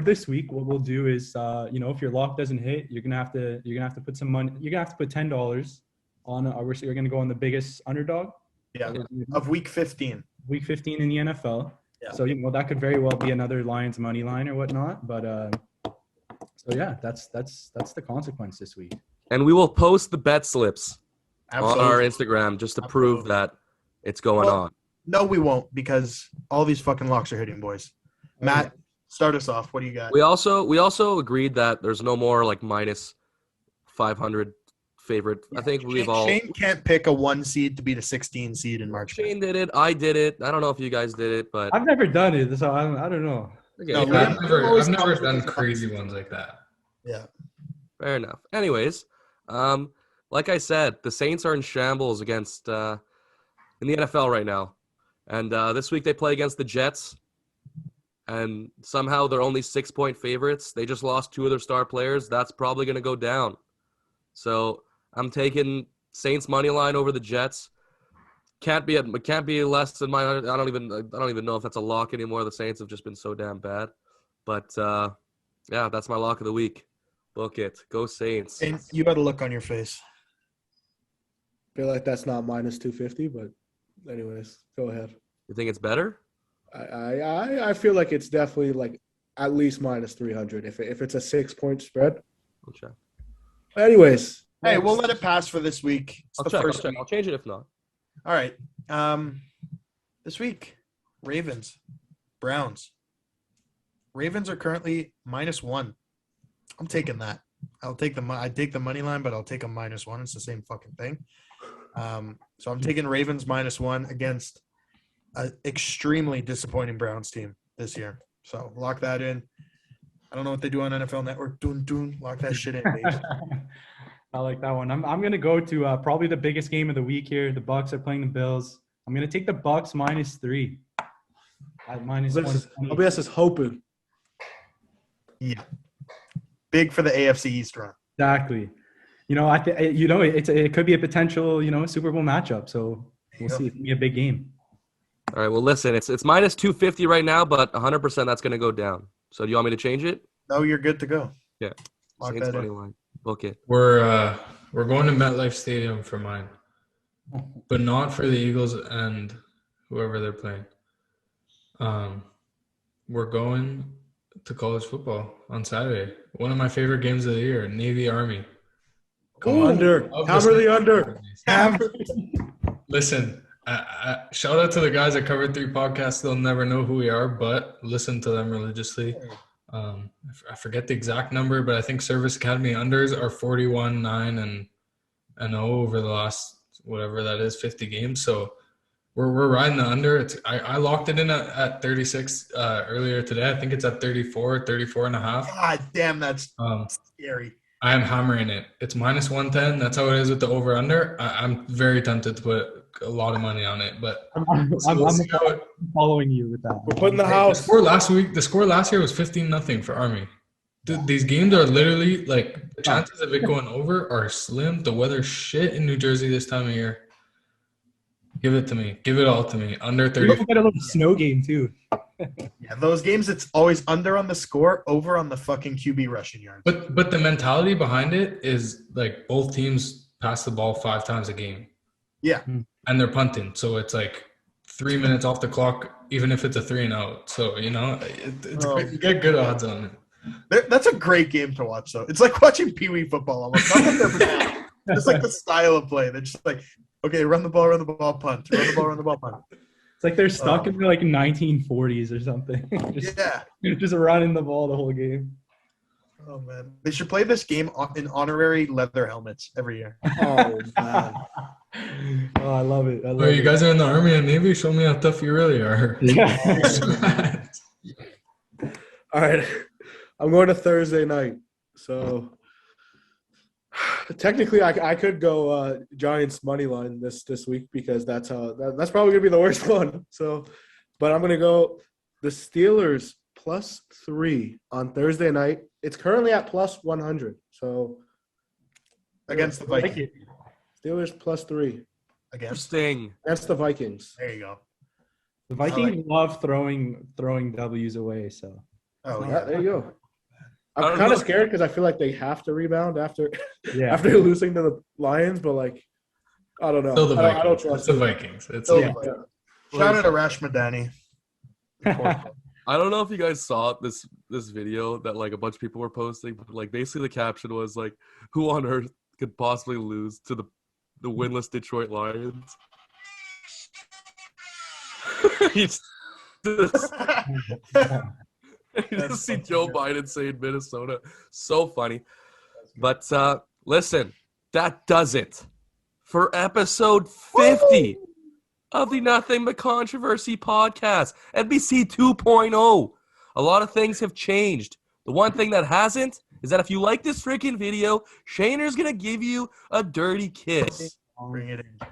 this week, what we'll do is, you know, if your lock doesn't hit, you're gonna have to put some money. You're gonna have to put $10 on. We're gonna go on the biggest underdog. Yeah, of week 15. Week 15 in the NFL. Yeah. So, you know, that could very well be another Lions money line or whatnot. But so yeah, that's the consequence this week. And we will post the bet slips Absolutely. on our Instagram just to prove that it's going on. No, we won't, because all these fucking locks are hitting, boys. Matt, start us off. What do you got? We also agreed that there's no more like minus 500 favorite. I think Shane can't pick a 1 seed to be the 16 seed in March. Shane did it. I did it. I don't know if you guys did it, but I've never done it, so I don't know. okay, No, fair, I've never done crazy ones like that. Yeah. fair enough. Anyways, like I said, the Saints are in shambles against in the NFL right now, and this week they play against the Jets, and somehow they're only 6-point favorites. They just lost 2 of their star players. That's probably going to go down. So I'm taking Saints money line over the Jets. Can't be less than mine. I don't even know if that's a lock anymore. The Saints have just been so damn bad. But yeah, that's my lock of the week. Book it. Go Saints. And you got a look on your face. I feel like that's not minus 250, but anyways, go ahead. You think it's better? I feel like it's definitely like at least minus 300 if it's a 6-point spread. I'll check. Anyways, Hey, we'll let it pass for this week. It's the first week. I'll change it if not. All right. This week, Ravens, Browns. Ravens are currently -1. I'm taking that. I'd take the money line, but I'll take a -1. It's the same fucking thing. So I'm taking Ravens -1 against an extremely disappointing Browns team this year. So lock that in. I don't know what they do on NFL Network. Lock that shit in, baby. I like that one. I'm gonna go to probably the biggest game of the week here. The Bucks are playing the Bills. I'm gonna take the Bucks -3. At -1. OBS is hoping. Yeah. Big for the AFC East run. Exactly. It could be a potential Super Bowl matchup. So we'll see. It's gonna be a big game. All right. Well, listen, it's -250 right now, but 100% that's going to go down. So do you want me to change it? No, you're good to go. Yeah. Lock Saints that money in. line. Book it. We're going to MetLife Stadium for mine, but not for the Eagles and whoever they're playing. We're going to college football on Saturday. One of my favorite games of the year, Navy Army. Under. Hammer the under. Listen, shout out to the guys that covered 3 podcasts. They'll never know who we are, but listen to them religiously. I forget the exact number, but I think Service Academy unders are 41-9 and 0 over the last whatever that is 50 games. So we're riding the under. I locked it in at 36 earlier today. I think it's at 34 and a half. God damn, that's scary. I am hammering it. It's -110. That's how it is with the over under. I'm very tempted to put a lot of money on it, but I'm following you with that. we're putting the house. The score last year was 15-0 for Army. These games are literally like the chances of it going over are slim. The weather's shit in New Jersey this time of year. Give it to me. Give it all to me. Under 30. We'll get a little snow game too. Yeah, those games, it's always under on the score, over on the fucking QB rushing yards. But the mentality behind it is like both teams pass the ball 5 times a game. Yeah. And they're punting. So it's like 3 minutes off the clock, even if it's a 3-and-out. So, you you get good odds on it. That's a great game to watch, though. It's like watching Pee Wee football almost. Not that they're just like the style of play. They're just like, okay, run the ball, punt. Run the ball, punt. It's like they're stuck in the 1940s or something. just running the ball the whole game. Oh man, they should play this game in honorary leather helmets every year. Oh man. Oh, I love it. You guys are in the Army and Navy. Show me how tough you really are. Yeah. All right. I'm going to Thursday night. So technically I could go Giants money line this week because that's probably gonna be the worst one. So, but I'm gonna go the Steelers +3 on Thursday night. It's currently at +100. So Against the Vikings. Steelers +3 Against the Vikings. There you go. The Vikings love throwing W's away. So. Oh Yeah, yeah. there you go. I'm kind of scared because I feel like they have to rebound after Yeah. after losing to the Lions, but like I don't know. Still the Vikings. I don't trust It's the them. Vikings. It's So, Yeah. Shout out to Rash Madani. I don't know if you guys saw this video that like a bunch of people were posting, but like basically the caption was like, "Who on earth could possibly lose to the winless Detroit Lions. you just, you just see Joe Biden saying Minnesota. So funny. But listen, that does it for episode 50 of the Nothing But Controversy podcast, NBC 2.0. A lot of things have changed. The one thing that hasn't is that if you like this freaking video, Shaner's going to give you a dirty kiss. Bring it in.